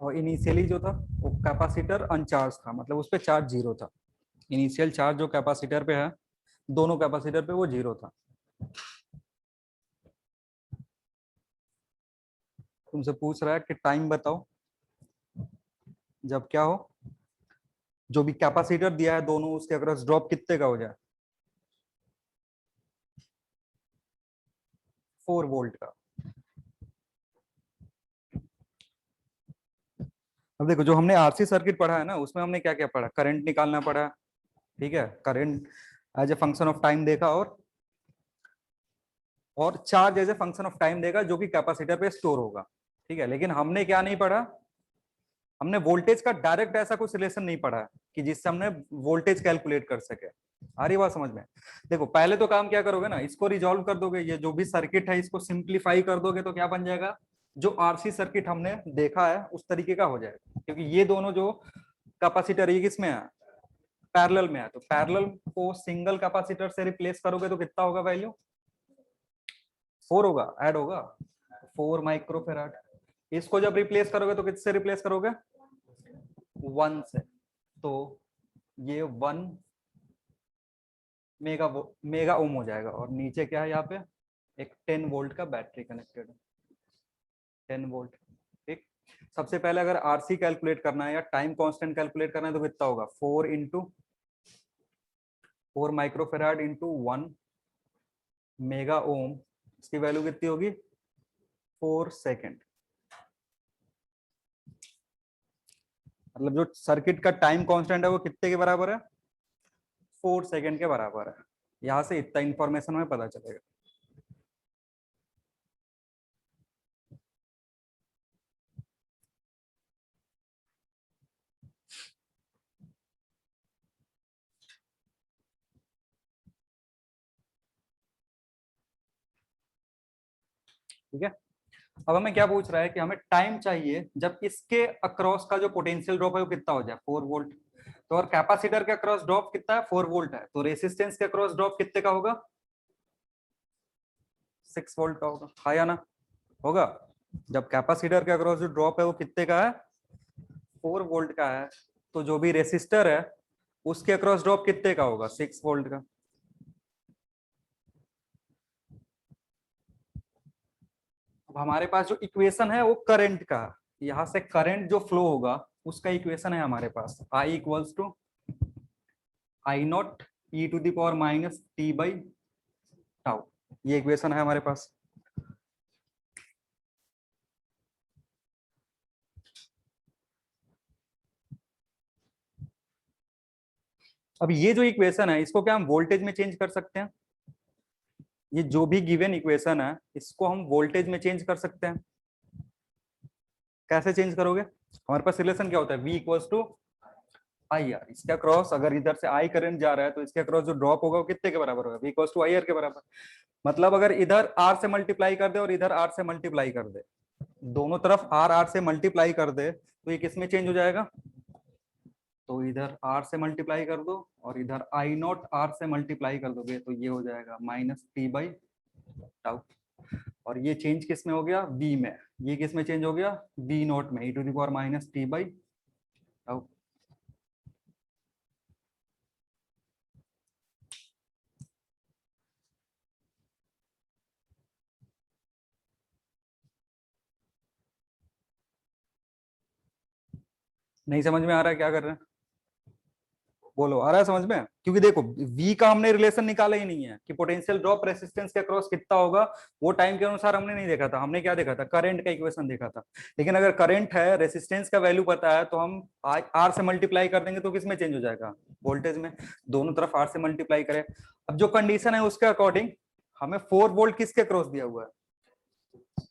और initially जो था वो capacitor अनचार्ज था, मतलब उस पे चार्ज जीरो था. इनिशियल चार्ज जो कैपेसिटर पे है, दोनों कैपेसिटर पे वो जीरो था. तुमसे पूछ रहा है कि टाइम बताओ जब क्या हो, जो भी कैपेसिटर दिया है दोनों उसके अक्रॉस ड्रॉप कितने का हो जाए, 4 वोल्ट का. अब देखो जो हमने आरसी सर्किट पढ़ा है ना, उसमें हमने क्या क्या पढ़ा, करंट निकालना पड़ा, ठीक है, current as a function of time देखा, और charge as a function of time देगा जो कि कैपेसिटर पे स्टोर होगा, ठीक है. लेकिन हमने क्या नहीं पढ़ा, हमने वोल्टेज का डायरेक्ट ऐसा कुछ रिलेशन नहीं पढ़ा कि जिससे हमने वोल्टेज कैलकुलेट कर सके. आ रही बात समझ में? देखो पहले तो काम क्या करोगे ना, इसको रिजॉल्व कर दोगे, ये जो भी सर्किट है इसको सिंप्लीफाई कर दोगे तो क्या बन जाएगा, जो आरसी सर्किट हमने देखा है उस तरीके का हो जाएगा. क्योंकि ये दोनों जो कैपेसिटर ये किसमें है, पैरेलल में है, तो पैरेलल को सिंगल कैपेसिटर से रिप्लेस करोगे तो कितना होगा वैल्यू, 4 होगा, ऐड होगा 4 माइक्रोफेराड. इसको जब रिप्लेस करोगे तो किससे रिप्लेस करोगे, 1 से, तो ये 1 मेगा ओम हो जाएगा. और नीचे क्या है, यहाँ पे एक 10 वोल्ट का बैटरी कनेक्टेड है, 10 वोल्ट. ठीक, सबसे पहले अगर आरसी कैलकुलेट करना है या टाइम कांस्टेंट कैलकुलेट करना है तो कितना होगा, 4 माइक्रोफेराड इंटू 1 मेगा ओम, इसकी वैल्यू कितनी होगी, 4 सेकेंड. मतलब जो सर्किट का टाइम कांस्टेंट है वो कितने के बराबर है, 4 सेकेंड के बराबर है. यहां से इतना इंफॉर्मेशन हमें पता चलेगा. ठीक है. अब हमें क्या पूछ रहा है कि हमें टाइम चाहिए जब इसके अक्रॉस का जो पोटेंशियल ड्रॉप है वो कितना हो जाए, 4 वोल्ट. तो और कैपेसिटर के अक्रॉस ड्रॉप कितना है, 4 वोल्ट है, तो रेसिस्टेंस के अक्रॉस ड्रॉप कितने का होगा, 6 वोल्ट का होगा. हाँ या ना, होगा. जब कैपेसिटर के अक्रॉस जो ड्रॉप है वो कितने का है, 4 वोल्ट का है, तो जो भी रेसिस्टर है उसके अक्रॉस ड्रॉप कितने का होगा, 6 वोल्ट का. अब हमारे पास जो इक्वेशन है वो करंट का, यहां से करंट जो फ्लो होगा उसका इक्वेशन है हमारे पास, I equals to I not E to the power minus T by tau. ये इक्वेशन है हमारे पास. अब ये जो इक्वेशन है इसको क्या हम वोल्टेज में चेंज कर सकते हैं, ये जो भी गिवन इक्वेशन है इसको हम वोल्टेज में चेंज कर सकते हैं। कैसे चेंज करोगे? हमारे पास रिलेशन क्या होता है, V equals to I R. इसका क्रॉस अगर इधर से आई करंट जा रहा है तो इसका क्रॉस जो ड्रॉप होगा वो कितने के बराबर होगा, V equals to I R के बराबर। मतलब अगर इधर R से मल्टीप्लाई कर दे और इधर R से मल्टीप्लाई कर दे, दोनों तरफ R से मल्टीप्लाई कर दे तो ये किस में चेंज हो जाएगा? तो इधर R से मल्टीप्लाई कर दो और इधर आई नॉट R से मल्टीप्लाई कर दोगे तो ये हो जाएगा माइनस टी बाई टाउ। और ये चेंज किस में हो गया? V में। ये किस में चेंज हो गया? V नॉट में, e to the power minus T by tau. नहीं समझ में आ रहा है क्या कर रहे हैं? बोलो, आ रहा है समझ में? क्योंकि देखो V का हमने रिलेशन निकाला ही नहीं है कि पोटेंशियल ड्रॉप रेसिस्टेंस के अक्रॉस कितना होगा, वो टाइम के अनुसार हमने नहीं देखा था। हमने क्या देखा था? करंट का इक्वेशन देखा था। लेकिन अगर करंट है, रेसिस्टेंस का वैल्यू पता है, तो हम R से मल्टीप्लाई कर देंगे तो किस में चेंज हो जाएगा? वोल्टेज में। दोनों तरफ R से मल्टीप्लाई करें। अब जो कंडीशन है उसके अकॉर्डिंग हमें 4 वोल्ट किसके अक्रॉस दिया हुआ है?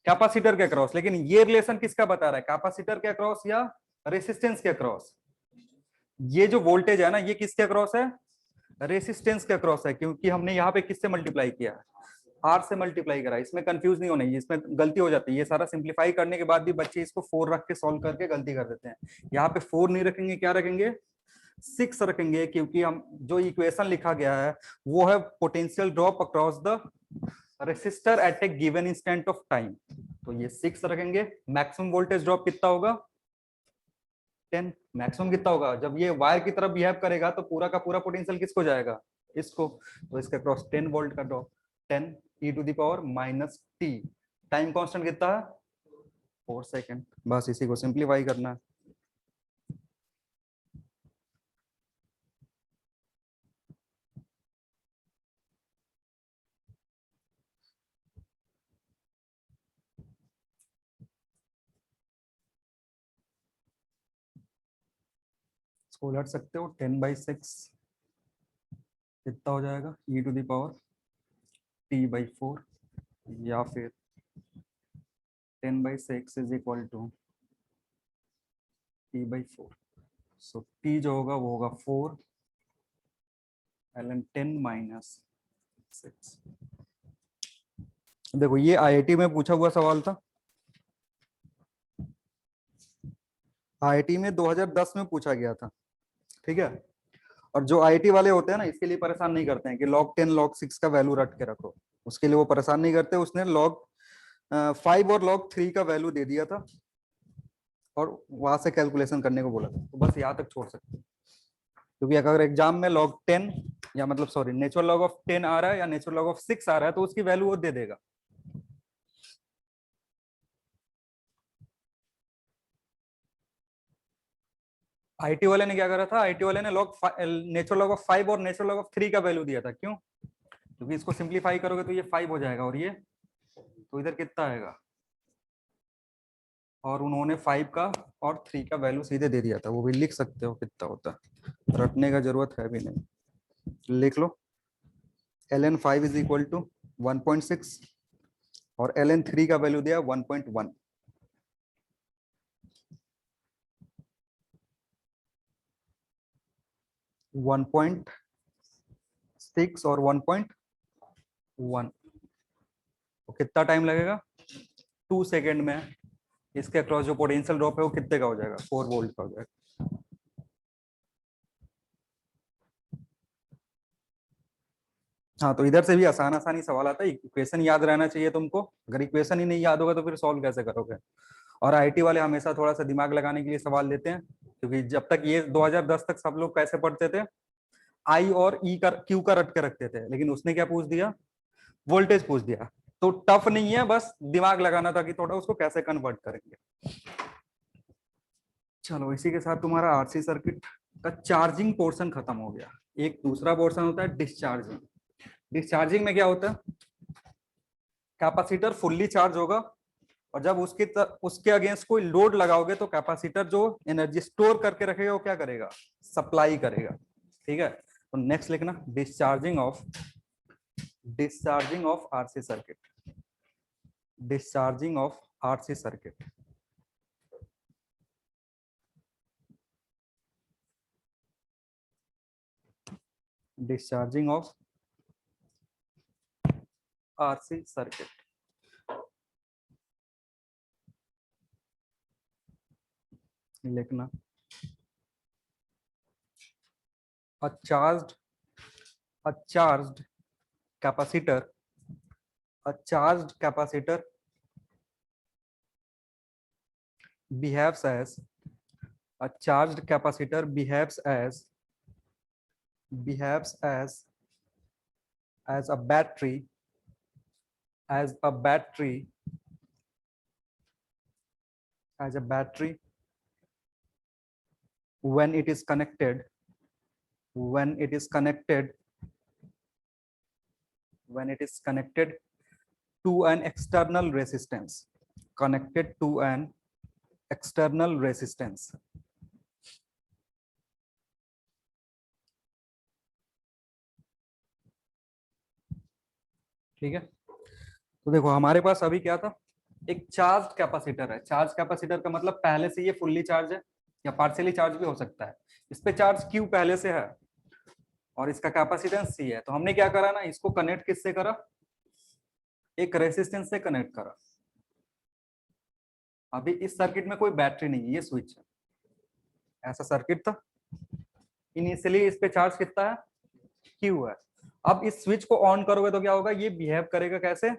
कैपेसिटर के अक्रॉस। लेकिन ये रिलेशन किसका बता रहा है, कैपेसिटर के अक्रॉस या रेसिस्टेंस के अक्रॉस? ये जो वोल्टेज है ना, ये किसके अक्रॉस है? रेसिस्टेंस के अक्रॉस है, क्योंकि हमने यहाँ पे किससे मल्टीप्लाई किया? R से मल्टीप्लाई करा। इसमें कंफ्यूज नहीं होना, इसमें गलती हो जाती है। ये सारा सिंप्लीफाई करने के बाद भी बच्चे इसको 4 रख के सॉल्व करके गलती कर देते हैं। यहाँ पे 4 नहीं रखेंगे, क्या रखेंगे? 6 रखेंगे, क्योंकि हम जो इक्वेशन लिखा गया है वो है potential drop across the resistor at a given instant of time. तो ये 6 रखेंगे। मैक्सिमम वोल्टेज ड्रॉप कितना होगा? 10। मैक्सिमम कितना होगा? जब ये वायर की तरफ बिहेव करेगा तो पूरा का पूरा पोटेंशियल किसको जाएगा? इसको। तो इसके क्रॉस 10 वोल्ट का drop, 10 e to the power minus T. Time constant कितना है? 4 सेकंड। बस इसी को सिंप्लीफाई करना है। इसको उलट सकते हो, 10/6 कितना हो जाएगा? e to the power t/4, या फिर 10/6 is equal to t/4। So t जो होगा वो होगा 4 ln 10 माइनस 6। देखो ये आईआईटी में पूछा हुआ सवाल था। आईआईटी में 2010 में पूछा गया था, ठीक है। और जो आईआईटी वाले होते हैं ना, इसके लिए परेशान नहीं करते हैं कि log 10 log 6 का वैल्यू रट के रखो। उसके लिए वो परेशान नहीं करते। उसने log 5 और log 3 का वैल्यू दे दिया था और वहां से कैलकुलेशन करने को बोला था। तो बस यहाँ तक छोड़ सकते हैं, क्योंकि अगर एग्जाम में log 10 या मतलब सॉरी नेचुरल लॉग ऑफ 10 आ रहा है या नेचुरल लॉग ऑफ 6 आ रहा है तो उसकी वैल्यू वो दे देगा। आईटी वाले ने क्या करा था? आईटी वाले ने नेचुरल लॉग ऑफ 5 और नेचुरल लॉग ऑफ 3 का वैल्यू दिया था। क्यों? क्योंकि इसको सिंप्लीफाई करोगे तो ये 5 हो जाएगा और ये तो इधर कितना आएगा? और उन्होंने 5 का और 3 का वैल्यू सीधे दे दिया था। वो भी लिख सकते हो कितना होता है, रटने का जरूरत है भी नहीं, लिख लो। ln 5 इज इक्वल टू 1.6 और ln 3 का वैल्यू दिया 1.1। 1.6 और 1.1, तो कितना टाइम लगेगा? 2 सेकेंड में इसके अक्रॉस जो पोटेंशियल ड्रॉप है वो कितने का हो जाएगा? 4 वोल्ट का हो जाएगा। हाँ, तो इधर से भी आसान आसानी सवाल आता है। इक्वेशन याद रहना चाहिए तुमको। अगर इक्वेशन ही नहीं याद होगा तो फिर सॉल्व कैसे करोगे? और आईटी वाले हमेशा थोड़ा सा दिमाग लगाने के लिए सवाल देते हैं, क्योंकि जब तक ये 2010 तक सब लोग कैसे पढ़ते थे, आई और ई का क्यू का रट के रखते थे। लेकिन उसने क्या पूछ दिया? वोल्टेज पूछ दिया। तो टफ नहीं है, बस दिमाग लगाना था कि थोड़ा उसको कैसे कन्वर्ट करेंगे। चलो, इसी के साथ तुम्हारा आरसी सर्किट का चार्जिंग पोर्शन खत्म हो गया। एक दूसरा पोर्शन होता है डिस्चार्जिंग। डिस्चार्जिंग में क्या होता है? कैपेसिटर फुल्ली चार्ज होगा और जब उसके अगेंस्ट कोई लोड लगाओगे तो कैपेसिटर जो एनर्जी स्टोर करके रखेगा वो क्या करेगा? सप्लाई करेगा। ठीक है, तो नेक्स्ट लिखना discharging of discharging of RC circuit, discharging of RC circuit. Discharging of RC circuit लिखना। a charged a charged capacitor, a charged capacitor behaves as, a charged capacitor behaves as a battery, as a battery, as a battery when it is connected, when it is connected, when it is connected to an external resistance, connected to an external resistance। ठीक है, तो देखो हमारे पास अभी क्या था, एक charge capacitor है। चार्ज कैपेसिटर का मतलब पहले से ये फुल्ली चार्ज है या पार्शियली चार्ज भी हो सकता है। इस पे चार्ज क्यू पहले से है और इसका कैपेसिटेंस सी है। तो हमने क्या करा ना, इसको कनेक्ट किससे करा, एक रेसिस्टेंस से कनेक्ट करा। अभी इस सर्किट में कोई बैटरी नहीं है, ये स्विच है, ऐसा सर्किट था। इनिशियली इस पे चार्ज कितना है, क्यू है। अब इस स्विच को ऑन करोगे तो क्या होगा, ये बिहेव करेगा कैसे,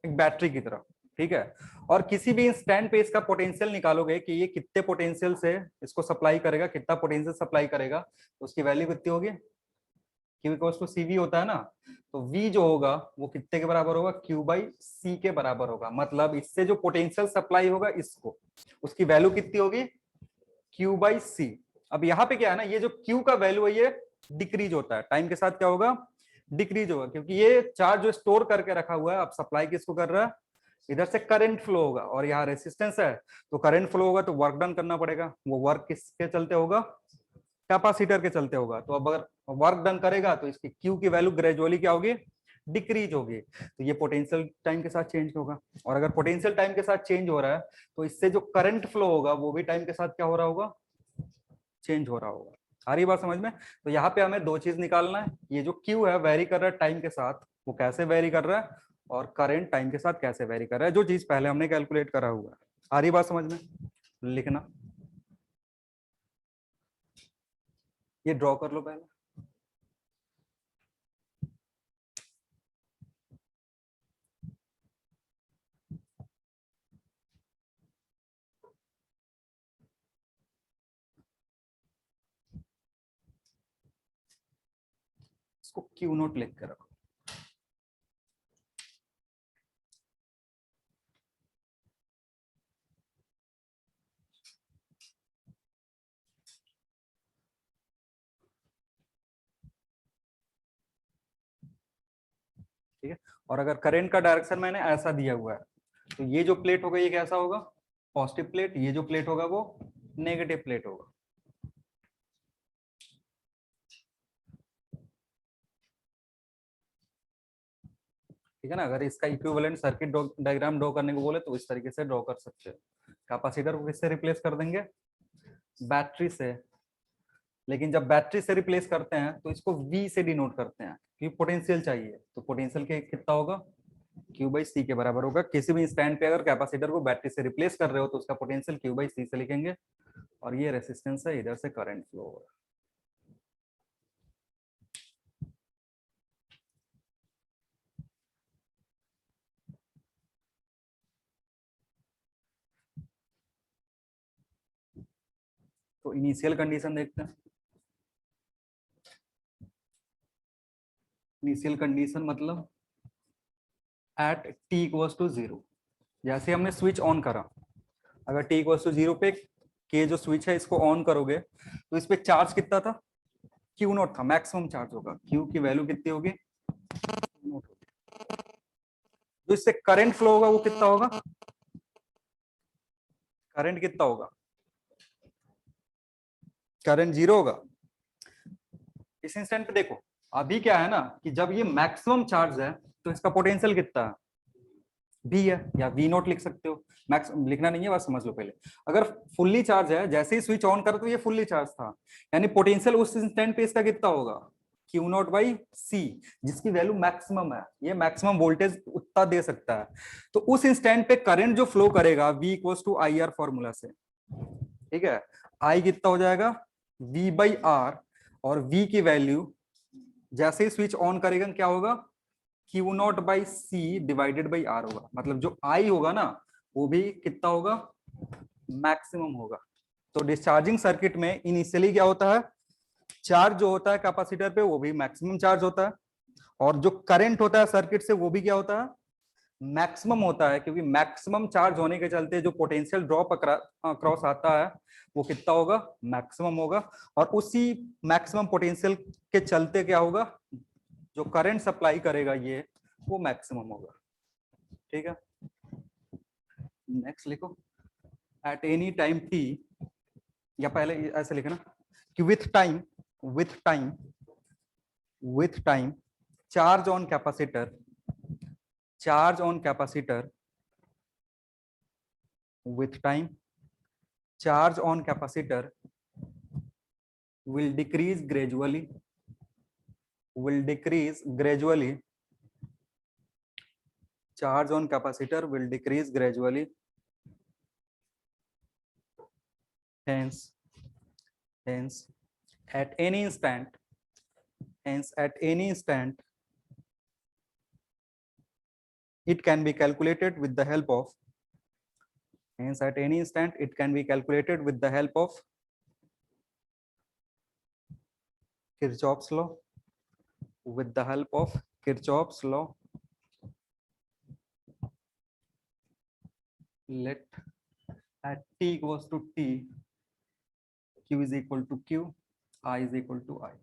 एक बैटरी की तरह। ठीक है, और किसी भी इंस्टेंट पे इसका पोटेंशियल निकालोगे कि ये कितने पोटेंशियल से इसको सप्लाई करेगा, कितना पोटेंशियल सप्लाई करेगा, तो उसकी वैल्यू कितनी होगी, Q इक्वल्स टू CV होता है ना। तो V जो होगा वो कितने के बराबर होगा, Q बाई C के बराबर होगा। मतलब इससे जो पोटेंशियल सप्लाई होगा इसको, उसकी वैल्यू कितनी होगी, Q बाई C। अब यहाँ पे क्या है ना, ये जो Q का वैल्यू है ये डिक्रीज होता है टाइम के साथ, क्या होगा, डिक्रीज होगा, क्योंकि ये चार्ज जो स्टोर करके रखा हुआ है, अब सप्लाई किसको कर रहा है, इधर से करंट फ्लो होगा और यहाँ रेसिस्टेंस है, तो करंट फ्लो होगा तो वर्क डन करना पड़ेगा। वो वर्क किसके चलते होगा, कैपेसिटर के चलते होगा। तो अब अगर वर्क डन करेगा तो इसकी क्यू की वैल्यू ग्रेजुअली क्या होगी, डिक्रीज होगी। तो ये पोटेंशियल टाइम के साथ चेंज होगा, और अगर पोटेंशियल टाइम के साथ चेंज हो रहा है तो इससे जो करंट फ्लो होगा वो भी टाइम के साथ क्या हो रहा होगा, चेंज हो रहा होगा। आ रही बात समझ में। तो यहाँ पे हमें दो चीज निकालना है, ये जो क्यू है वेरी कर रहा है टाइम के साथ, वो कैसे वेरी कर रहा है, और करंट टाइम के साथ कैसे वेरी कर रहा है, जो चीज पहले हमने कैलकुलेट करा हुआ है। आ रही बात समझ में, लिखना। ये ड्रॉ कर लो पहले। इसको क्यू नोट लिख के रखो। ठीक है, और अगर करंट का डायरेक्शन मैंने ऐसा दिया हुआ है, तो ये जो प्लेट होगा ये कैसा होगा, पॉजिटिव प्लेट, ये जो प्लेट होगा वो नेगेटिव प्लेट होगा। ठीक है ना, अगर इसका इक्विवेलेंट सर्किट डायग्राम ड्रॉ करने को बोले तो इस तरीके से ड्रॉ कर सकते हो। कैपेसिटर को किससे रिप्लेस कर देंगे, बैटरी से। लेकिन जब बैटरी से रिप्लेस करते हैं तो इसको V से डिनोट करते हैं, क्योंकि पोटेंशियल चाहिए। तो पोटेंशियल के कितना होगा, Q बाई C के बराबर होगा। किसी भी स्टैंड पे अगर कैपेसिटर को बैटरी से रिप्लेस कर रहे हो तो उसका पोटेंशियल Q बाई C से लिखेंगे, और ये रेसिस्टेंस है, इधर से करंट फ्लो होगा। तो इनिशियल कंडीशन देखते हैं। इनिशियल कंडीशन मतलब एट टी इक्वल्स टू 0, जैसे हमने स्विच ऑन करा, अगर टी इक्वल्स टू 0 पे के जो स्विच है इसको ऑन करोगे तो इस पे चार्ज कितना था, क्यू नॉट था, मैक्सिमम चार्ज होगा। क्यू की वैल्यू कितनी होगी, जो इससे करंट फ्लो होगा वो कितना होगा, करंट कितना होगा, करंट 0 होगा। इस इंस्टेंट पे देखो अभी क्या है ना कि जब ये मैक्सिमम चार्ज है तो इसका पोटेंशियल कितना है, भी है, या वी नॉट लिख सकते हो। मैक्स लिखना नहीं है, बस समझ लो पहले। अगर फुल्ली चार्ज है, जैसे ही स्विच ऑन करो तो ये फुल्ली चार्ज था, यानी पोटेंशियल उस इंस्टेंट पे इसका कितना होगा, क्यू नॉट बाई सी, जिसकी वैल्यू मैक्सिमम है। ये मैक्सिमम वोल्टेज उतना दे सकता है। तो उस इंस्टेंट पे करंट जो फ्लो करेगा V equals to I R formula से, ठीक है। आई कितना हो जाएगा, वी बाई आर, और वी की वैल्यू जैसे ही स्विच ऑन करेगा क्या होगा, Q not by C divided by R होगा। मतलब जो आई होगा ना वो भी कितना होगा, मैक्सिमम होगा। तो डिस्चार्जिंग सर्किट में इनिशियली क्या होता है, चार्ज जो होता है कैपेसिटर पे वो भी मैक्सिमम चार्ज होता है, और जो करंट होता है सर्किट से वो भी क्या होता है, मैक्सिमम होता है। क्योंकि मैक्सिमम चार्ज होने के चलते जो पोटेंशियल ड्रॉप अक्रॉस आता है वो कितना होगा, मैक्सिमम होगा। और उसी मैक्सिमम पोटेंशियल के चलते क्या होगा, जो करंट सप्लाई करेगा ये वो मैक्सिमम होगा। ठीक है, नेक्स्ट लिखो, एट एनी टाइम टी, या पहले ऐसे लिखना कि with time, with time, with time charge on capacitor, charge on capacitor, with time charge on capacitor will decrease gradually, will decrease gradually, charge on capacitor will decrease gradually, hence at any instant, hence at any instant it can be calculated with the help of, hence at any instant it can be calculated with the help of Kirchhoff's law, with the help of Kirchhoff's law. Let at t equals to t, q is equal to q, I is equal to I.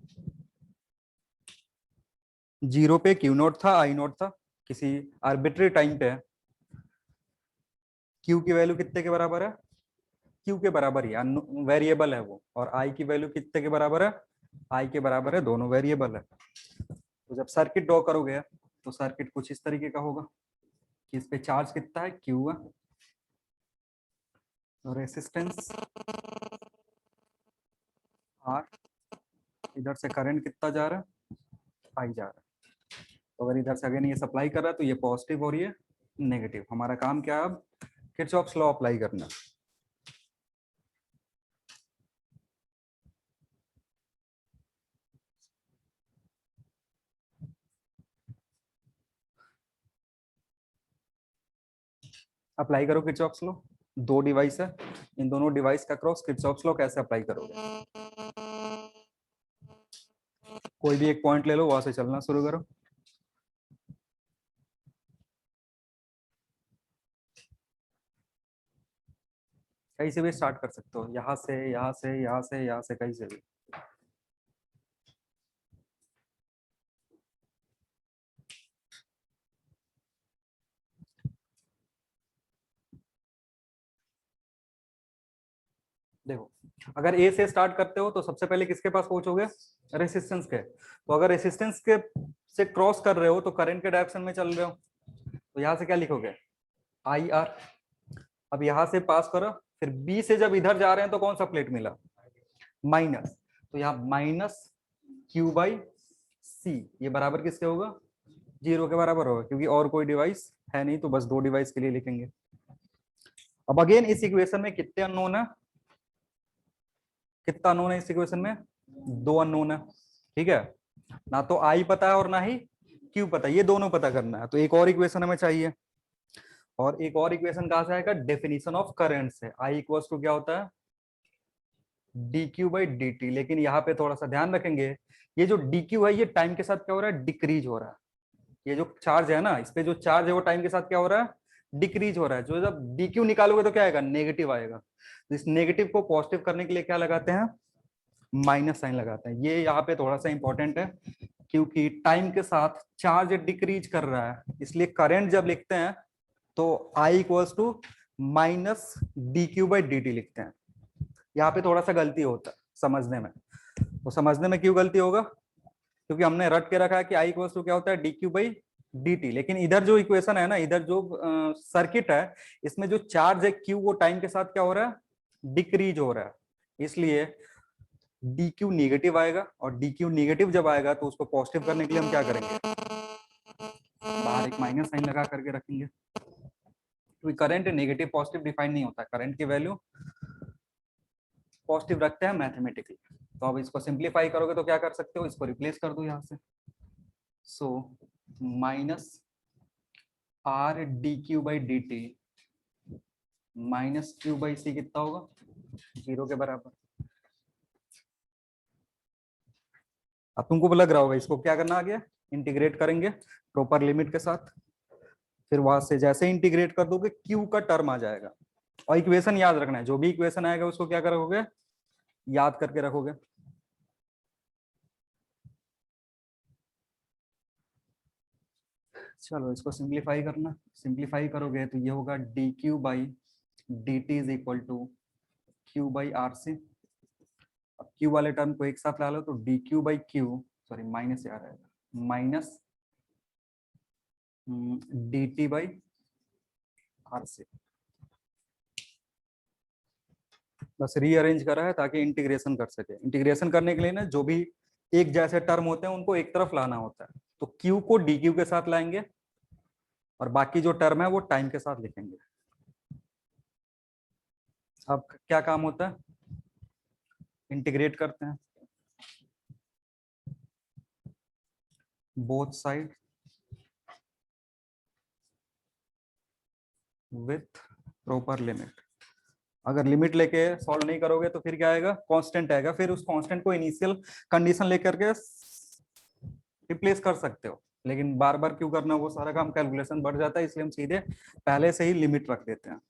Zero पे Q note था, आई note था, किसी arbitrary time पे है, Q की value कितने के बराबर है, क्यू के बराबर ही, वेरिएबल है वो, और आई की वैल्यू कितने के बराबर है, आई के बराबर है, दोनों वेरिएबल है। तो जब सर्किट ड्रॉ करोगे तो सर्किट कुछ इस तरीके का होगा कि इस पे चार्ज कितना है, क्यू है, रेसिस्टेंस आर, इधर से करंट कितना जा रहा है, आई जा रहा है। तो अगर इधर से अगेन ये सप्लाई कर रहा है तो ये पॉजिटिव और ये नेगेटिव। हमारा काम क्या है अब, किरचॉफ्स लॉ अप्लाई करना। अप्लाई करो किरचॉफ्स लॉ। दो डिवाइस है, इन दोनों डिवाइस का क्रॉस किरचॉफ्स लॉ कैसे अप्लाई करोगे, कोई भी एक पॉइंट ले लो, वहां से चलना शुरू करो। कहीं से भी स्टार्ट कर सकते हो, यहाँ से, यहाँ से, यहाँ से, यहाँ से, कहीं से भी। देखो, अगर ए से स्टार्ट करते हो तो सबसे पहले किसके पास पहुंचोगे, रेसिस्टेंस के। तो अगर रेसिस्टेंस के से क्रॉस कर रहे हो तो करंट के डायरेक्शन में चल रहे हो, तो यहाँ से क्या लिखोगे, आई आर। अब यहाँ से पास करो, फिर बी से जब इधर जा रहे हैं तो कौन सा प्लेट मिला, माइनस। तो यहाँ माइनस क्यू बाई सी, ये बराबर किसके होगा, जीरो के बराबर होगा, क्योंकि और कोई डिवाइस है नहीं, तो बस दो डिवाइस के लिए लिखेंगे। अब अगेन इस इक्वेशन में कितने अननोन है, कितना अननोन है इस इक्वेशन में, दो अननोन है। ठीक है, ना तो आई पता है और ना ही क्यू पता है, ये दोनों पता करना है। तो एक और इक्वेशन हमें चाहिए, और एक और इक्वेशन कहां से आएगा, डेफिनेशन ऑफ करंट से। आई इक्वल्स टू क्या होता है, D Q by D T. लेकिन यहाँ पे थोड़ा सा ध्यान रखेंगे, ये जो डी क्यू है ये टाइम के साथ क्या हो रहा है, डिक्रीज हो रहा है। ये जो चार्ज है ना, इस पे जो चार्ज है वो टाइम के साथ क्या हो रहा है, डिक्रीज हो रहा है। जो जब डी क्यू निकालोगे तो क्या आएगा, नेगेटिव आएगा। तो इस नेगेटिव को पॉजिटिव करने के लिए क्या लगाते हैं, माइनस साइन लगाते हैं। ये यहाँ पे थोड़ा सा इंपॉर्टेंट है, क्योंकि टाइम के साथ चार्ज डिक्रीज कर रहा है, इसलिए करंट जब लिखते हैं तो I equals to minus d Q by D t लिखते हैं। यहाँ पे थोड़ा सा गलती होता है समझने में, तो समझने में क्यों गलती होगा, क्योंकि हमने रट के रखा है कि आई इक्वल टू क्या होता है D Q by D T, लेकिन इधर जो इक्वेशन है ना, इधर जो सर्किट है, इसमें जो चार्ज है क्यू वो टाइम के साथ क्या हो रहा है, डिक्रीज हो रहा है, इसलिए डी क्यू निगेटिव आएगा, और डी क्यू निगेटिव जब आएगा तो उसको पॉजिटिव करने के लिए हम क्या करेंगे, बाहर एक माइनस साइन लगा करके रखेंगे, क्योंकि करंट नेगेटिव पॉजिटिव डिफाइन नहीं होता, करंट की वैल्यू पॉजिटिव रखते हैं मैथमेटिकली। तो अब इसको सिंप्लीफाई करोगे तो क्या कर सकते हो, इसको रिप्लेस कर दो यहाँ से, so minus R d Q by D t minus q by C कितना होगा, 0 के बराबर। अब तुमको लग रहा होगा इसको क्या करना आ गया, इंटीग्रेट करेंगे प्रॉपर लिमिट के साथ, फिर वहां से जैसे इंटीग्रेट कर दोगे क्यू का टर्म आ जाएगा, और इक्वेशन याद रखना है, जो भी इक्वेशन आएगा उसको क्या करोगे, याद करके रखोगे। चलो इसको सिंप्लीफाई करना, सिंप्लीफाई करोगे तो ये होगा D Q by D T is equal to Q by R C. अब क्यू वाले टर्म को एक साथ ला लो तो d Q by q, sorry minus आ रहेगा, minus d t by R C. बस रीअरेंज करा है ताकि इंटीग्रेशन कर सके, इंटीग्रेशन करने के लिए ना जो भी एक जैसे टर्म होते हैं उनको एक तरफ लाना होता है, तो क्यू को डी क्यू के साथ लाएंगे और बाकी जो टर्म है वो टाइम के साथ लिखेंगे। अब क्या काम होता है, इंटीग्रेट करते हैं both side with proper limit. अगर लिमिट लेके सॉल्व नहीं करोगे तो फिर क्या आएगा, कांस्टेंट आएगा, फिर उस कांस्टेंट को इनिशियल कंडीशन लेकर के रिप्लेस कर सकते हो, लेकिन बार बार क्यों करना, वो सारा काम कैलकुलेशन बढ़ जाता है, इसलिए हम सीधे पहले से ही लिमिट रख देते हैं।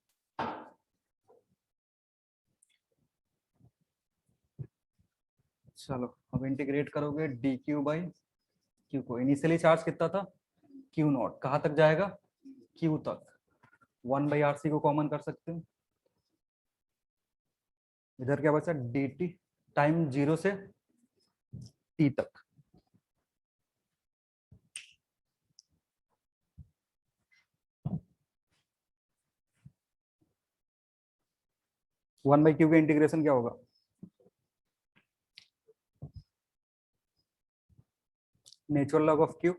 चलो अब इंटीग्रेट करोगे डी क्यू बाई क्यू को, इनिशियली चार्ज कितना था क्यू नॉट, कहाँ तक जाएगा क्यू तक, 1/RC को कॉमन कर सकते हो, इधर क्या बचा डी टी, टाइम 0 से टी तक, वन बाई क्यू का इंटीग्रेशन क्या होगा, नेचुरल लॉग ऑफ क्यू,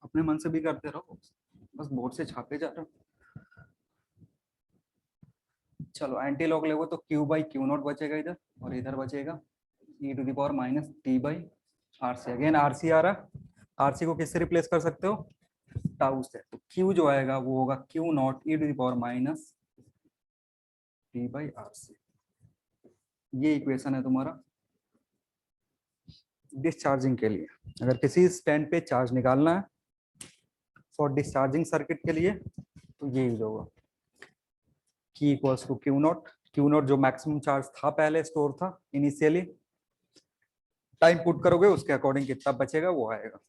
अपने मन से भी करते रहो, बस बोर्ड से छापे जा रहे हो। चलो एंटी लॉग लोगे तो क्यू बाई क्यू नॉट बचेगा इधर, और इधर बचेगा e to the power minus T by R C, again R C आ रहा, आर सी को किससे रिप्लेस कर सकते हो, टाउ से, तो क्यू जो आएगा वो होगा Q not E to the power minus T by R C. ये इक्वेशन है तुम्हारा डिस्चार्जिंग के लिए, अगर किसी स्टैंड पे चार्ज निकालना है फॉर डिस्चार्जिंग सर्किट के लिए तो ये यूज होगा, Q equals to Q not, Q not जो मैक्सिमम चार्ज था पहले स्टोर था इनिशियली, टाइम पुट करोगे उसके अकॉर्डिंग कितना बचेगा वो आएगा।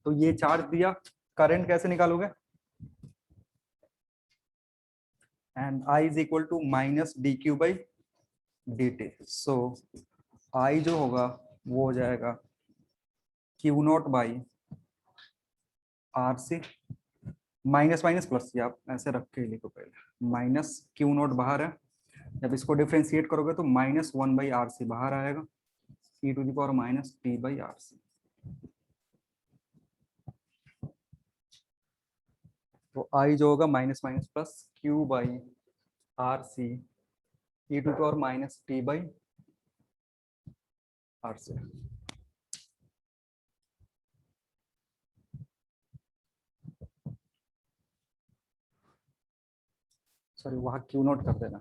तो ये चार्ज दिया, करंट कैसे निकालोगे, and I is equal to minus d Q by D t, so I जो होगा वो हो जाएगा Q not by R C, minus minus plus, ये आप ऐसे रख के लिखो पहले, माइनस क्यू नॉट बाहर है, जब इसको डिफ्रेंशिएट करोगे तो माइनस 1/RC बाहर आएगा, e to the power minus T by R C. तो आई जो होगा minus minus plus q by R C e to the power minus T by R C. Sorry वहां क्यू नॉट कर देना,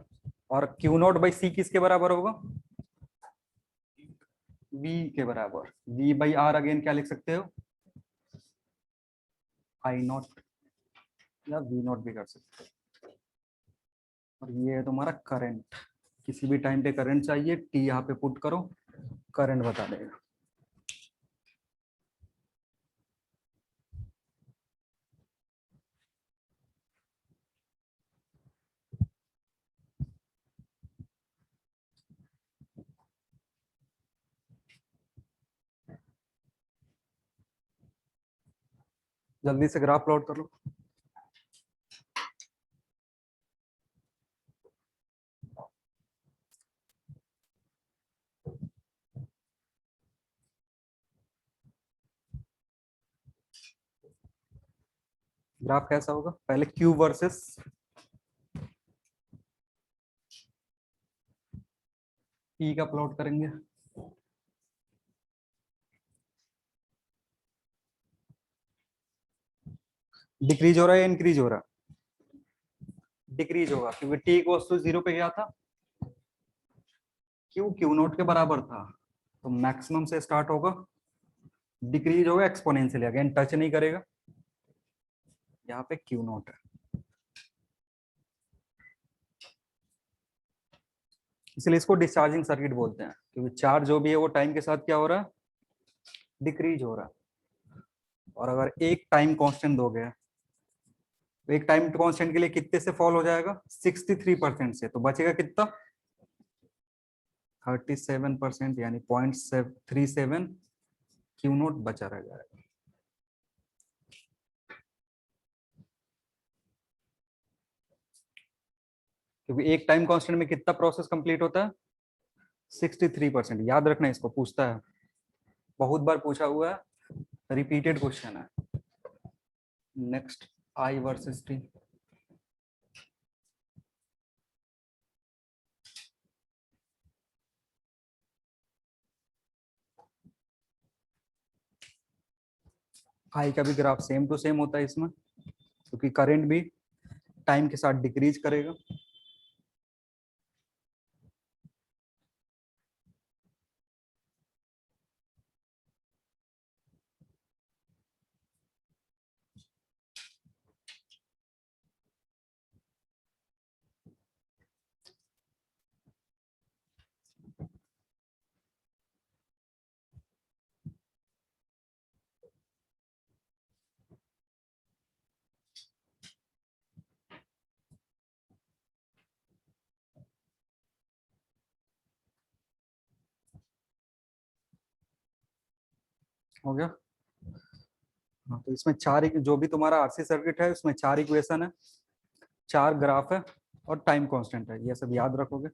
और Q not by सी किसके बराबर होगा? वी के बराबर। वी बाई आर अगेन क्या लिख सकते हो? आई नॉट या वी नॉट भी कर सकते हो। और ये है तुम्हारा करंट। किसी भी टाइम पे करंट चाहिए, टी यहाँ पे पुट करो, करंट बता देगा। जल्दी से ग्राफ प्लॉट कर लो। ग्राफ कैसा होगा? पहले क्यू वर्सेस पी का प्लॉट करेंगे। डिक्रीज हो रहा है या इंक्रीज हो रहा है? डिक्रीज होगा क्योंकि टी इक्वल्स टू 0 पे गया था, क्यू क्यू नॉट के बराबर था, तो मैक्सिमम से स्टार्ट होगा, डिक्रीज होगा एक्सपोनेंशियली, अगेन टच नहीं करेगा। यहाँ पे क्यू नॉट है, इसलिए इसको डिस्चार्जिंग सर्किट बोलते हैं, क्योंकि चार्ज जो भी है वो टाइम के साथ क्या हो रहा है? डिक्रीज हो रहा है। और अगर एक टाइम कांस्टेंट दोगे, तो एक टाइम कांस्टेंट के लिए कितने से फॉल हो जाएगा? 63% से, तो बचेगा कितना? 37%, यानी 0.37 क्यू नोट बचा रह जाएगा। क्योंकि एक टाइम कांस्टेंट में कितना प्रोसेस कंप्लीट होता है? 63%। याद रखना, इसको पूछता है, बहुत बार पूछा हुआ है, रिपीटेड क्वेश्चन है। Next, I versus t. I का भी ग्राफ सेम टू सेम होता है इसमें, क्योंकि करंट भी टाइम के साथ डिक्रीज करेगा। हो गया? हाँ, तो इसमें चार, जो भी तुम्हारा आरसी सर्किट है उसमें चार इक्वेशन है, चार ग्राफ है, और टाइम कांस्टेंट है, ये सब याद रखोगे।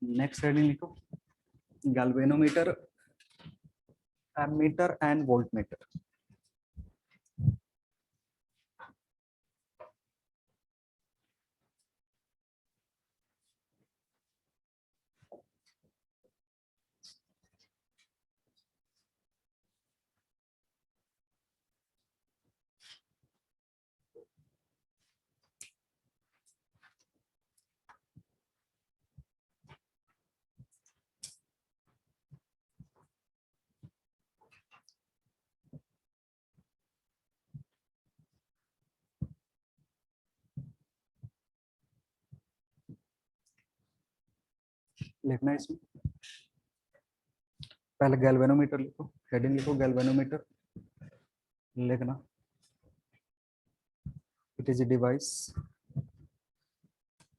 नेक्स्ट हेडिंग लिखो, गैल्वेनोमीटर, एमीटर एंड वोल्टमीटर। लिखना है इसमें, पहले गैल्वेनोमीटर लिखो, हेडिंग लिखो गैल्वेनोमीटर, लिखना it is a device,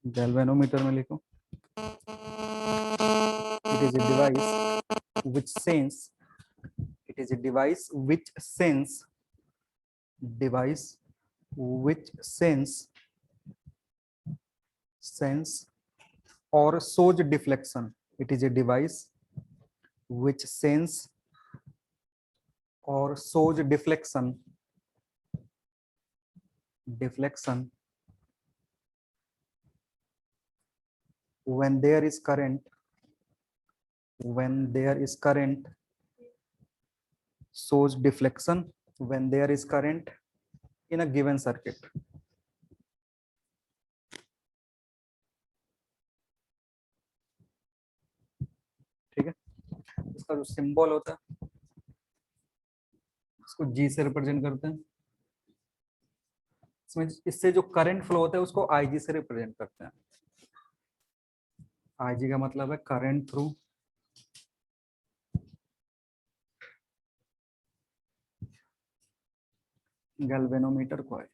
galvanometer में लिखो it is a device which sense, it is a device which sense, device which sense or shows deflection, it is a device which sense or shows deflection when there is current, when there is current, shows deflection when there is current in a given circuit. ठीक है, इसका जो symbol होता है इसको जी से represent करते हैं। इसमें इससे जो करंट फ्लो होता है उसको आईजी से रिप्रेजेंट करते हैं। आईजी का मतलब है current through galvanometer coil.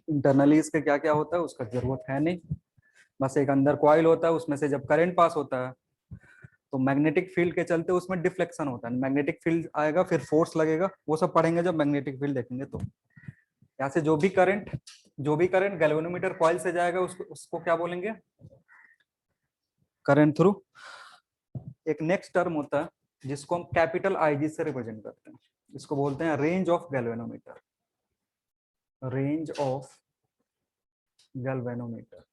Internally इसके क्या क्या होता है उसका जरूरत है नहीं, बस एक अंदर कॉइल होता है, उसमें से जब करंट पास होता है तो मैग्नेटिक फील्ड के चलते उसमें डिफ्लेक्शन होता है, मैग्नेटिक फील्ड आएगा फिर फोर्स लगेगा, वो सब पढ़ेंगे जब मैग्नेटिक फील्ड देखेंगे। तो यहाँ से जो भी करंट गैल्वेनोमीटर कॉइल से जाएगा उसको उसको क्या बोलेंगे, करंट थ्रू। एक नेक्स्ट टर्म होता है जिसको हम कैपिटल आईजी से रिप्रेजेंट करते हैं, इसको बोलते हैं range of galvanometer. Range of galvanometer.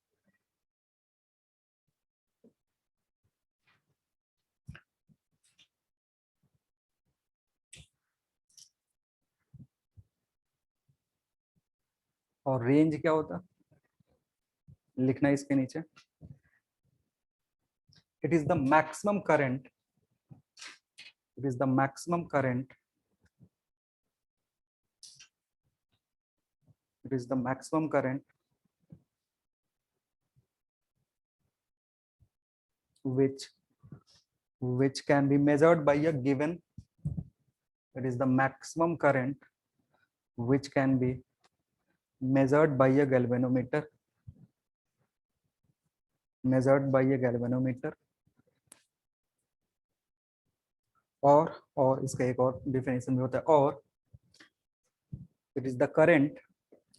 और रेंज क्या होता है लिखना है इसके नीचे, it is the maximum current, it is the maximum current, it is the maximum current which can be measured by a given, it is the maximum current which can be measured by a galvanometer, measured by a galvanometer। और इसका एक और definition भी होता है, और it is the current,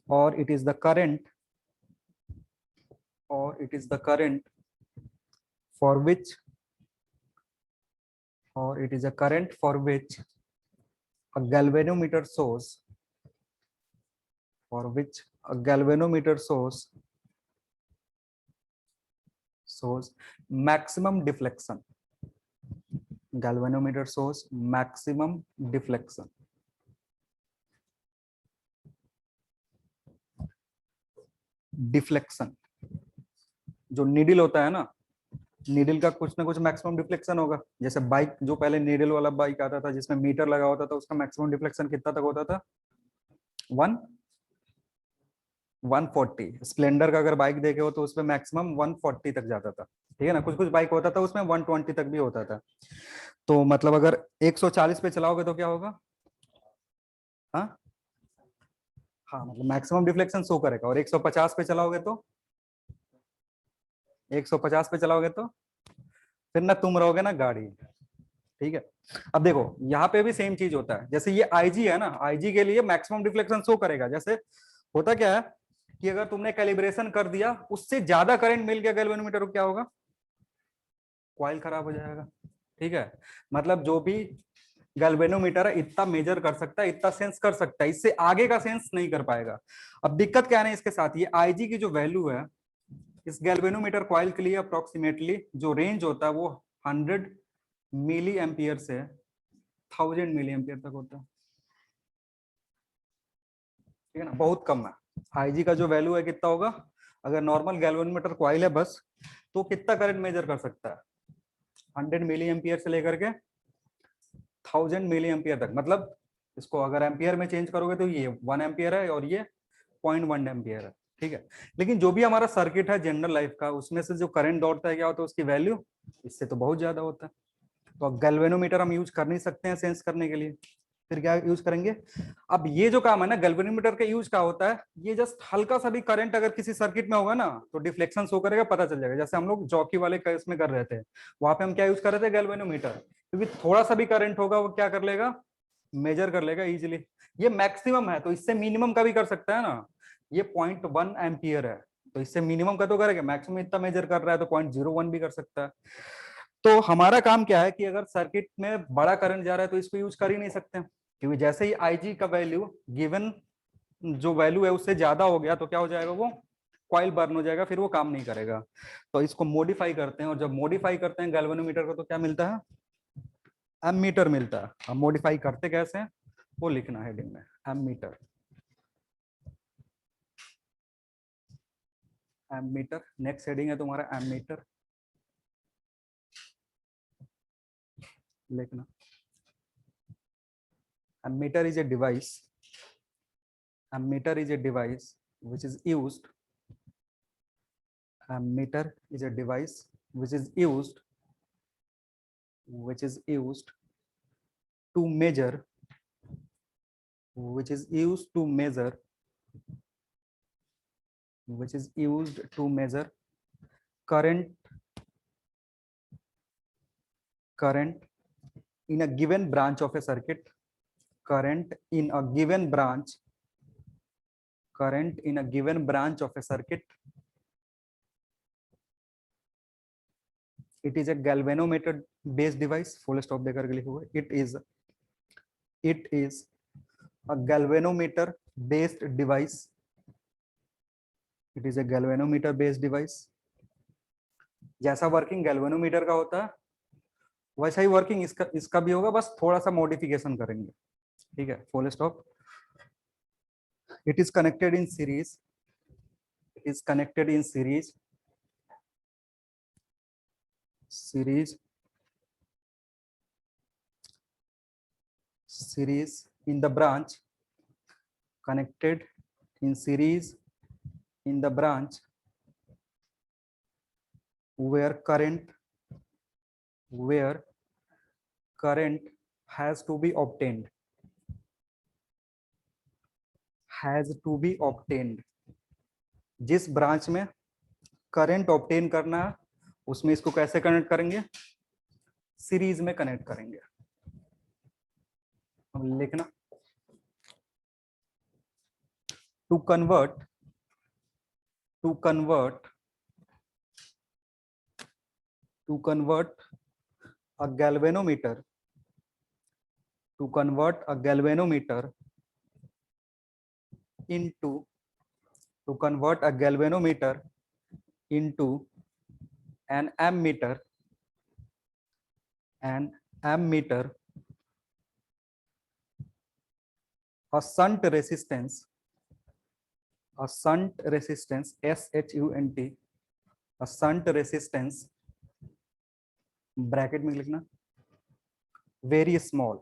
or it is the current, or it is the current for which, or it is a current for which a galvanometer shows, for which a galvanometer shows maximum deflection, galvanometer shows maximum deflection। Deflection, जो needle होता है ना, needle का कुछ ना कुछ maximum deflection होगा। जैसे बाइक, जो पहले नीडल वाला बाइक आता था जिसमें मीटर लगा होता था, उसका मैक्सिमम डिफ्लेक्शन कितना तक होता था, 140। स्प्लेंडर का अगर बाइक देखे हो तो उसमें मैक्सिमम 140 तक जाता था, ठीक है ना। कुछ कुछ बाइक होता था उसमें 120 तक भी होता था। तो मतलब अगर 140 पे चलाओगे तो क्या होगा, हाँ हाँ, मतलब मैक्सिमम डिफ्लेक्शन शो करेगा। और 150 पे चलाओगे तो 150 पे चलाओगे तो फिर ना तुम रहोगे ना गाड़ी, ठीक है। अब देखो यहाँ पे भी सेम चीज होता है, जैसे ये आईजी है ना, आईजी के लिए मैक्सिमम डिफ्लेक्शन शो करेगा। जैसे होता क्या है कि अगर तुमने कैलिब्रेशन कर दिया, उससे ज्यादा करंट मिल गया गैल्वेनोमीटर को, क्या होगा, कॉइल खराब हो जाएगा, ठीक है। मतलब जो भी गैल्वेनोमीटर है इतना मेजर कर सकता है, इतना सेंस कर सकता है, इससे आगे का सेंस नहीं कर पाएगा। अब दिक्कत क्या है इसके साथ, ये आईजी की जो वैल्यू है इस गैल्वेनोमीटर कॉइल के लिए अप्रोक्सीमेटली जो रेंज होता है वो 100 मिली एम्पियर से 1000 मिली एम्पियर तक होता है, ठीक है ना, बहुत कम है। आईजी का जो वैल्यू है कितना होगा, अगर नॉर्मल गैल्वेनोमीटर कॉइल है बस, तो कितना करंट मेजर कर सकता है, 100 मिली एम्पियर से लेकर के 1000 मिली एम्पियर तक। मतलब इसको अगर एम्पियर में चेंज करोगे तो ये 1 एम्पियर है और ये 0.1 एम्पियर है, ठीक है। लेकिन जो भी हमारा सर्किट है जनरल लाइफ का, उसमें से जो करंट दौड़ता है क्या होता है, उसकी वैल्यू इससे तो बहुत ज्यादा होता है। तो गैल्वेनोमीटर हम यूज कर नहीं सकते हैं सेंस करने के लिए, फिर क्या यूज करेंगे। अब ये जो काम है ना गैल्वेनोमीटर का यूज क्या होता है, ये जस्ट हल्का सा भी करंट अगर किसी सर्किट में होगा ना तो डिफ्लेक्शन शो करेगा, पता चल जाएगा। जैसे हम लोग जॉकी वाले केस में कर रहे थे, वहां पे हम क्या यूज कर रहे थे, गैल्वेनोमीटर, क्योंकि थोड़ा सा भी करंट होगा वो क्या कर लेगा, मेजर कर लेगा इजिली। ये मैक्सिमम है, तो इससे मिनिमम का भी कर सकता है ना। ये 0.1 एम्पियर है, तो इससे मिनिमम का तो करेगा, मैक्सिमम इतना मेजर कर रहा है तो 0.01 भी कर सकता है। तो हमारा काम क्या है कि अगर सर्किट में बड़ा करंट जा रहा है तो इसको यूज कर ही नहीं सकते, क्योंकि जैसे ही आईजी का वैल्यू गिवन जो वैल्यू है उससे ज्यादा हो गया तो क्या हो जाएगा, वो कॉइल बर्न हो जाएगा, फिर वो काम नहीं करेगा। तो इसको मॉडिफाई करते हैं, और जब मॉडिफाई करते हैं गैल्वेनोमीटर को तो क्या मिलता है, एमीटर मिलता है। हम मॉडिफाई करते कैसे हैं, वो लिखना हेडिंग में, एमीटर। एमीटर नेक्स्ट हेडिंग है तुम्हारा एमीटर, लिखना। Ammeter is a device, ammeter is a device which is used, ammeter is a device which is used to measure, which is used to measure, which is used to measure current in a given branch of a circuit, current in a given branch, current in a given branch of a circuit. It is a galvanometer based device, full stop देकर के लिखा हुआ है, it is a galvanometer based device, it is a galvanometer based device. जैसा working galvanometer का होता है वैसा ही वर्किंग इसका भी होगा, बस थोड़ा सा मॉडिफिकेशन करेंगे, ठीक है, full stop. It is connected in series, it is connected in series in the branch, connected in series in the branch where current has to be obtained, has to be obtained। जिस branch में current obtain करना है उसमें इसको कैसे connect करेंगे, series में connect करेंगे। अब लिखना, to convert a galvanometer, to convert a galvanometer into an ammeter, a shunt resistance, SHUNT, a shunt resistance, bracket में लिखना, very small,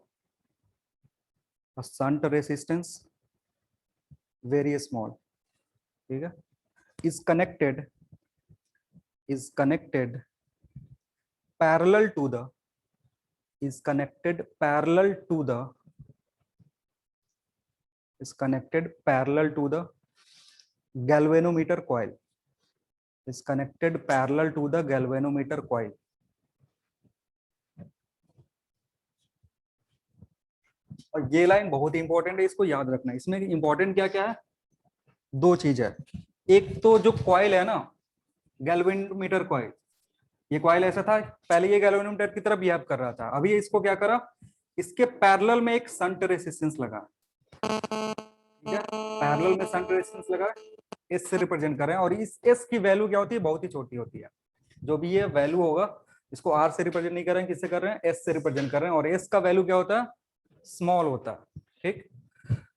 a shunt resistance very small, ठीक है, is connected parallel to the galvanometer coil, is connected parallel to the galvanometer coil। और ये line बहुत ही important है, इसको याद रखना। इसमें इंपॉर्टेंट क्या क्या है, दो चीज है। एक तो जो कॉइल है ना, गैल्वेनोमीटर कॉइल, ये कॉइल ऐसा था पहले, ये गैल्वेनोमीटर की तरह बिहेव कर रहा था, अभी इसको क्या करा, इसके पैरेलल में एक शंट रेजिस्टेंस लगा, ठीक है, पैरेलल में शंट रेजिस्टेंस लगा, एस से रिप्रेजेंट कर रहे हैं। और इस एस की वैल्यू क्या होती है, बहुत ही छोटी होती है। जो भी ये वैल्यू होगा इसको आर से रिप्रेजेंट नहीं कर रहे हैं, किससे कर रहे हैं, एस से रिप्रेजेंट कर रहे हैं। और एस का वैल्यू क्या होता है, स्मॉल होता है, ठीक।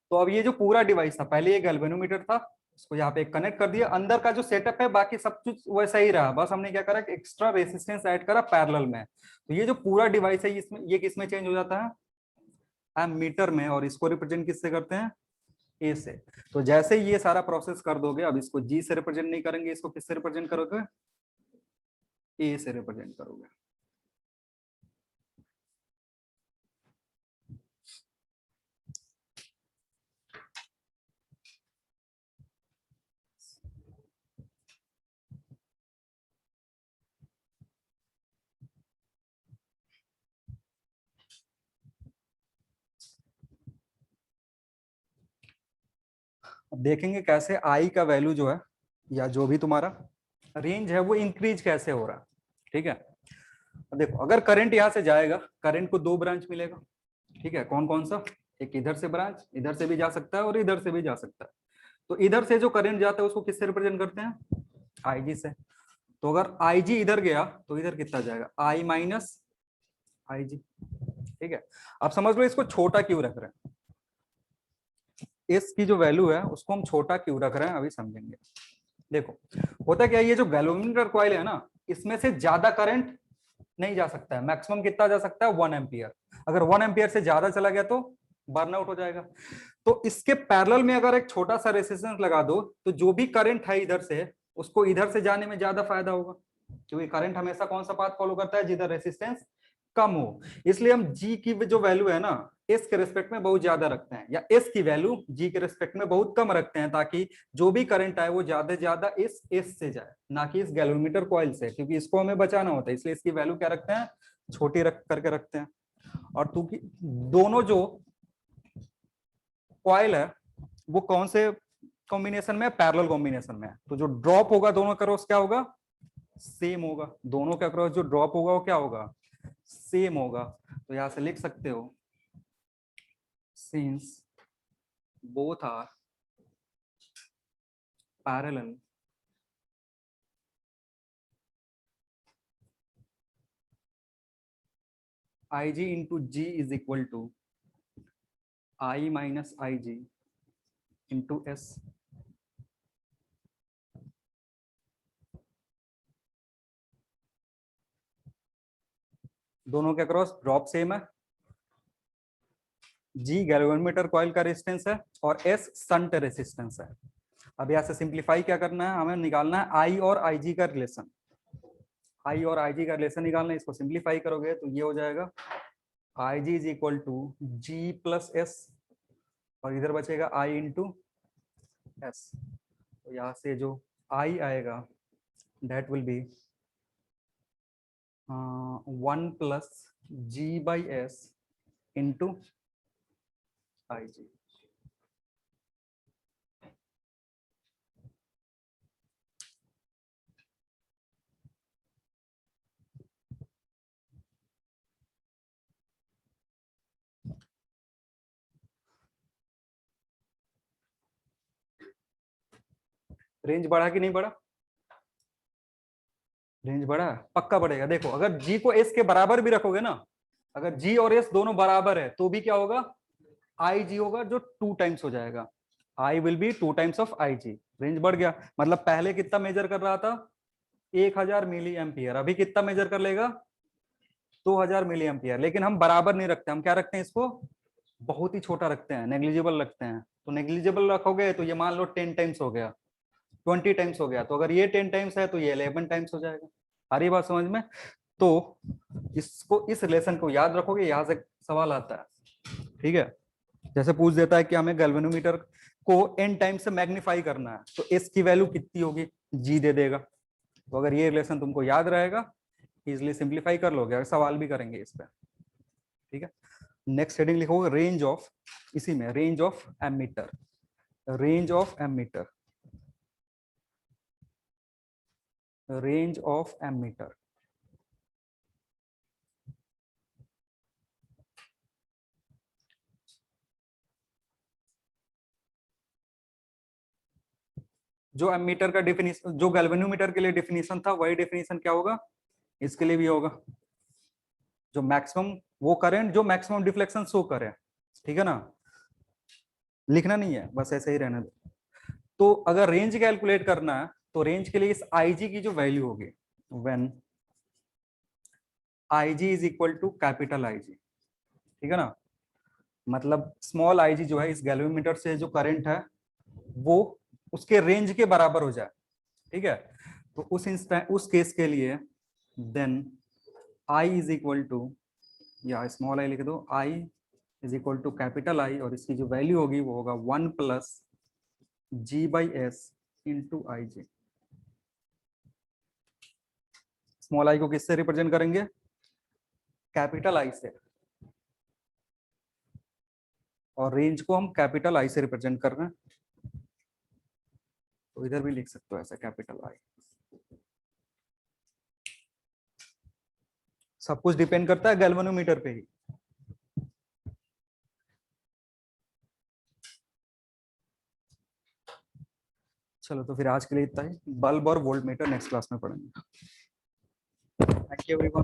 तो अब ये जो पूरा डिवाइस था, पहले ये गैल्वेनोमीटर था, इसको यहाँ पे कनेक्ट कर दिया, अंदर का जो सेटअप है बाकी सब कुछ वैसा ही रहा, बस हमने क्या करा, एक्स्ट्रा रेजिस्टेंस ऐड करा पैरेलल में। तो ये जो पूरा डिवाइस है इसमें, ये किसमें चेंज हो जाता है, एमीटर में, और इसको रिप्रेजेंट किससे करते हैं, ए से। तो जैसे ये सारा प्रोसेस कर दोगे, अब इसको जी से रिप्रेजेंट नहीं करेंगे, इसको किससे रिप्रेजेंट करोगे, ए से रिप्रेजेंट करोगे। अब देखेंगे कैसे आई का वैल्यू जो है, या जो भी तुम्हारा रेंज है, वो इंक्रीज कैसे हो रहा है, ठीक है। अब देखो, अगर करंट यहां से जाएगा, करंट को दो ब्रांच मिलेगा, ठीक है, कौन कौन सा, एक इधर से ब्रांच, इधर से भी जा सकता है और इधर से भी जा सकता है। तो इधर से जो करंट जाता है उसको किससे रिप्रेजेंट करते हैं, आईजी से। तो अगर आईजी इधर गया तो इधर कितना जाएगा, आई माइनस आईजी, ठीक है। अब समझ लो इसको छोटा क्यों रख रहे हैं, एस की जो वैल्यू है उसको हम छोटा क्यों रख रहे हैं अभी समझेंगे। देखो होता क्या है, ये जो गैल्वेनोमीटर कॉइल है ना, इसमें से ज्यादा करंट नहीं जा सकता है। मैक्सिमम कितना जा सकता है? 1 एम्पियर। अगर 1 एम्पियर से ज्यादा चला गया तो बर्न आउट हो जाएगा। तो इसके पैरेलल में अगर एक छोटा सा रेजिस्टेंस लगा दो तो जो भी करंट है इधर से, उसको इधर से जाने में ज्यादा फायदा होगा, क्योंकि करंट हमेशा कौन सा पाथ फॉलो करता है? जिधर रेजिस्टेंस कम हो। इसलिए हम जी की जो वैल्यू है ना, एस के रेस्पेक्ट में बहुत ज्यादा रखते हैं, या एस की वैल्यू जी के रेस्पेक्ट में बहुत कम रखते हैं, ताकि जो भी करंट आए वो ज्यादा से ज्यादा इस एस से जाए, ना कि इस गैल्वेनोमीटर कॉइल से, क्योंकि इसको हमें बचाना होता है। इसलिए इसकी वैल्यू क्या रखते हैं? छोटी रख करके रखते हैं। और क्योंकि दोनों जो कॉइल है वो कौन से कॉम्बिनेशन में? पैरेलल कॉम्बिनेशन में है। तो जो ड्रॉप होगा दोनों क्रॉस क्या होगा? सेम होगा। दोनों के क्रॉस जो ड्रॉप होगा वो क्या होगा? सेम होगा। तो यहां से लिख सकते हो, since both are parallel Ig into G is equal to I minus Ig into S। दोनों के अक्रॉस ड्रॉप सेम है। G गैल्वेनोमीटर कॉइल का रेजिस्टेंस है और S शंट रेजिस्टेंस है। अब यहाँ से सिंप्लीफाई क्या करना है? हमें निकालना है I और Ig का रिलेशन। I और Ig का रिलेशन निकालना है। इसको सिंप्लीफाई करोगे तो ये हो जाएगा Ig is equal to G plus S, और इधर बचेगा I इंटू S। तो यहाँ से जो I आएगा that will be 1 plus G by S into Ig। Range बढ़ा कि नहीं बढ़ा? रेंज बढ़ा, पक्का बढ़ेगा। देखो अगर G को S के बराबर भी रखोगे ना, अगर G और S दोनों बराबर है तो भी क्या होगा? Ig होगा जो 2 टाइम्स हो जाएगा। I will be 2 times of Ig। Range बढ़ गया। मतलब पहले कितना मेजर कर रहा था? 1000 मिली एम्पियर। अभी कितना मेजर कर लेगा? 2000 मिली एम्पियर। लेकिन हम बराबर नहीं रखते, हम क्या रखते हैं? इसको बहुत ही छोटा रखते हैं, नेग्लिजिबल रखते हैं। तो नेग्लिजिबल रखोगे तो ये मान लो 10 टाइम्स हो गया, 20 टाइम्स हो गया। तो अगर ये 10 टाइम्स है तो ये 11 टाइम्स हो जाएगा। आ रही बात समझ में? तो इसको, इस रिलेशन को याद रखोगे, यहां से सवाल आता है। ठीक है, जैसे पूछ देता है कि हमें गैल्वेनोमीटर को n टाइम से मैग्नीफाई करना है, तो s की वैल्यू कितनी होगी? g दे देगा। तो अगर ये रिलेशन तुमको याद रहेगा, इजिली सिंप्लीफाई कर लोगे। अगर सवाल भी करेंगे इस पर। ठीक है, नेक्स्ट हेडिंग लिखोगे रेंज ऑफ, इसी में range of ammeter. Range of ammeter, range of ammeter. जो एमीटर का डेफिनेशन, जो गैल्वेनोमीटर के लिए डेफिनेशन था, वही डेफिनेशन क्या होगा? इसके लिए भी होगा। जो मैक्सिमम, वो करंट जो मैक्सिमम डिफ्लेक्शन शो करे। ठीक है ना, लिखना नहीं है, बस ऐसे ही रहने दो। तो अगर रेंज कैलकुलेट करना है तो रेंज के लिए इस Ig की जो वैल्यू होगी, when Ig is equal to capital Ig। ठीक है ना, मतलब स्मॉल Ig जो है इस गैल्वेनोमीटर से जो करंट है वो उसके रेंज के बराबर हो जाए। ठीक है, तो उस केस के लिए then I is equal to, या स्मॉल आई लिख दो, I is equal to capital I, और इसकी जो वैल्यू होगी वो होगा 1 plus G by S into Ig। Small I को किससे रिप्रेजेंट करेंगे? कैपिटल आई से। और रेंज को हम कैपिटल आई से रिप्रेजेंट कर रहे हैं, तो इधर भी लिख सकते हो ऐसा, कैपिटल आई। सब कुछ डिपेंड करता है गैल्वेनोमीटर पे ही। चलो तो फिर आज के लिए इतना ही। बल्ब और वोल्टमीटर नेक्स्ट क्लास में पढ़ेंगे। Thank you everyone.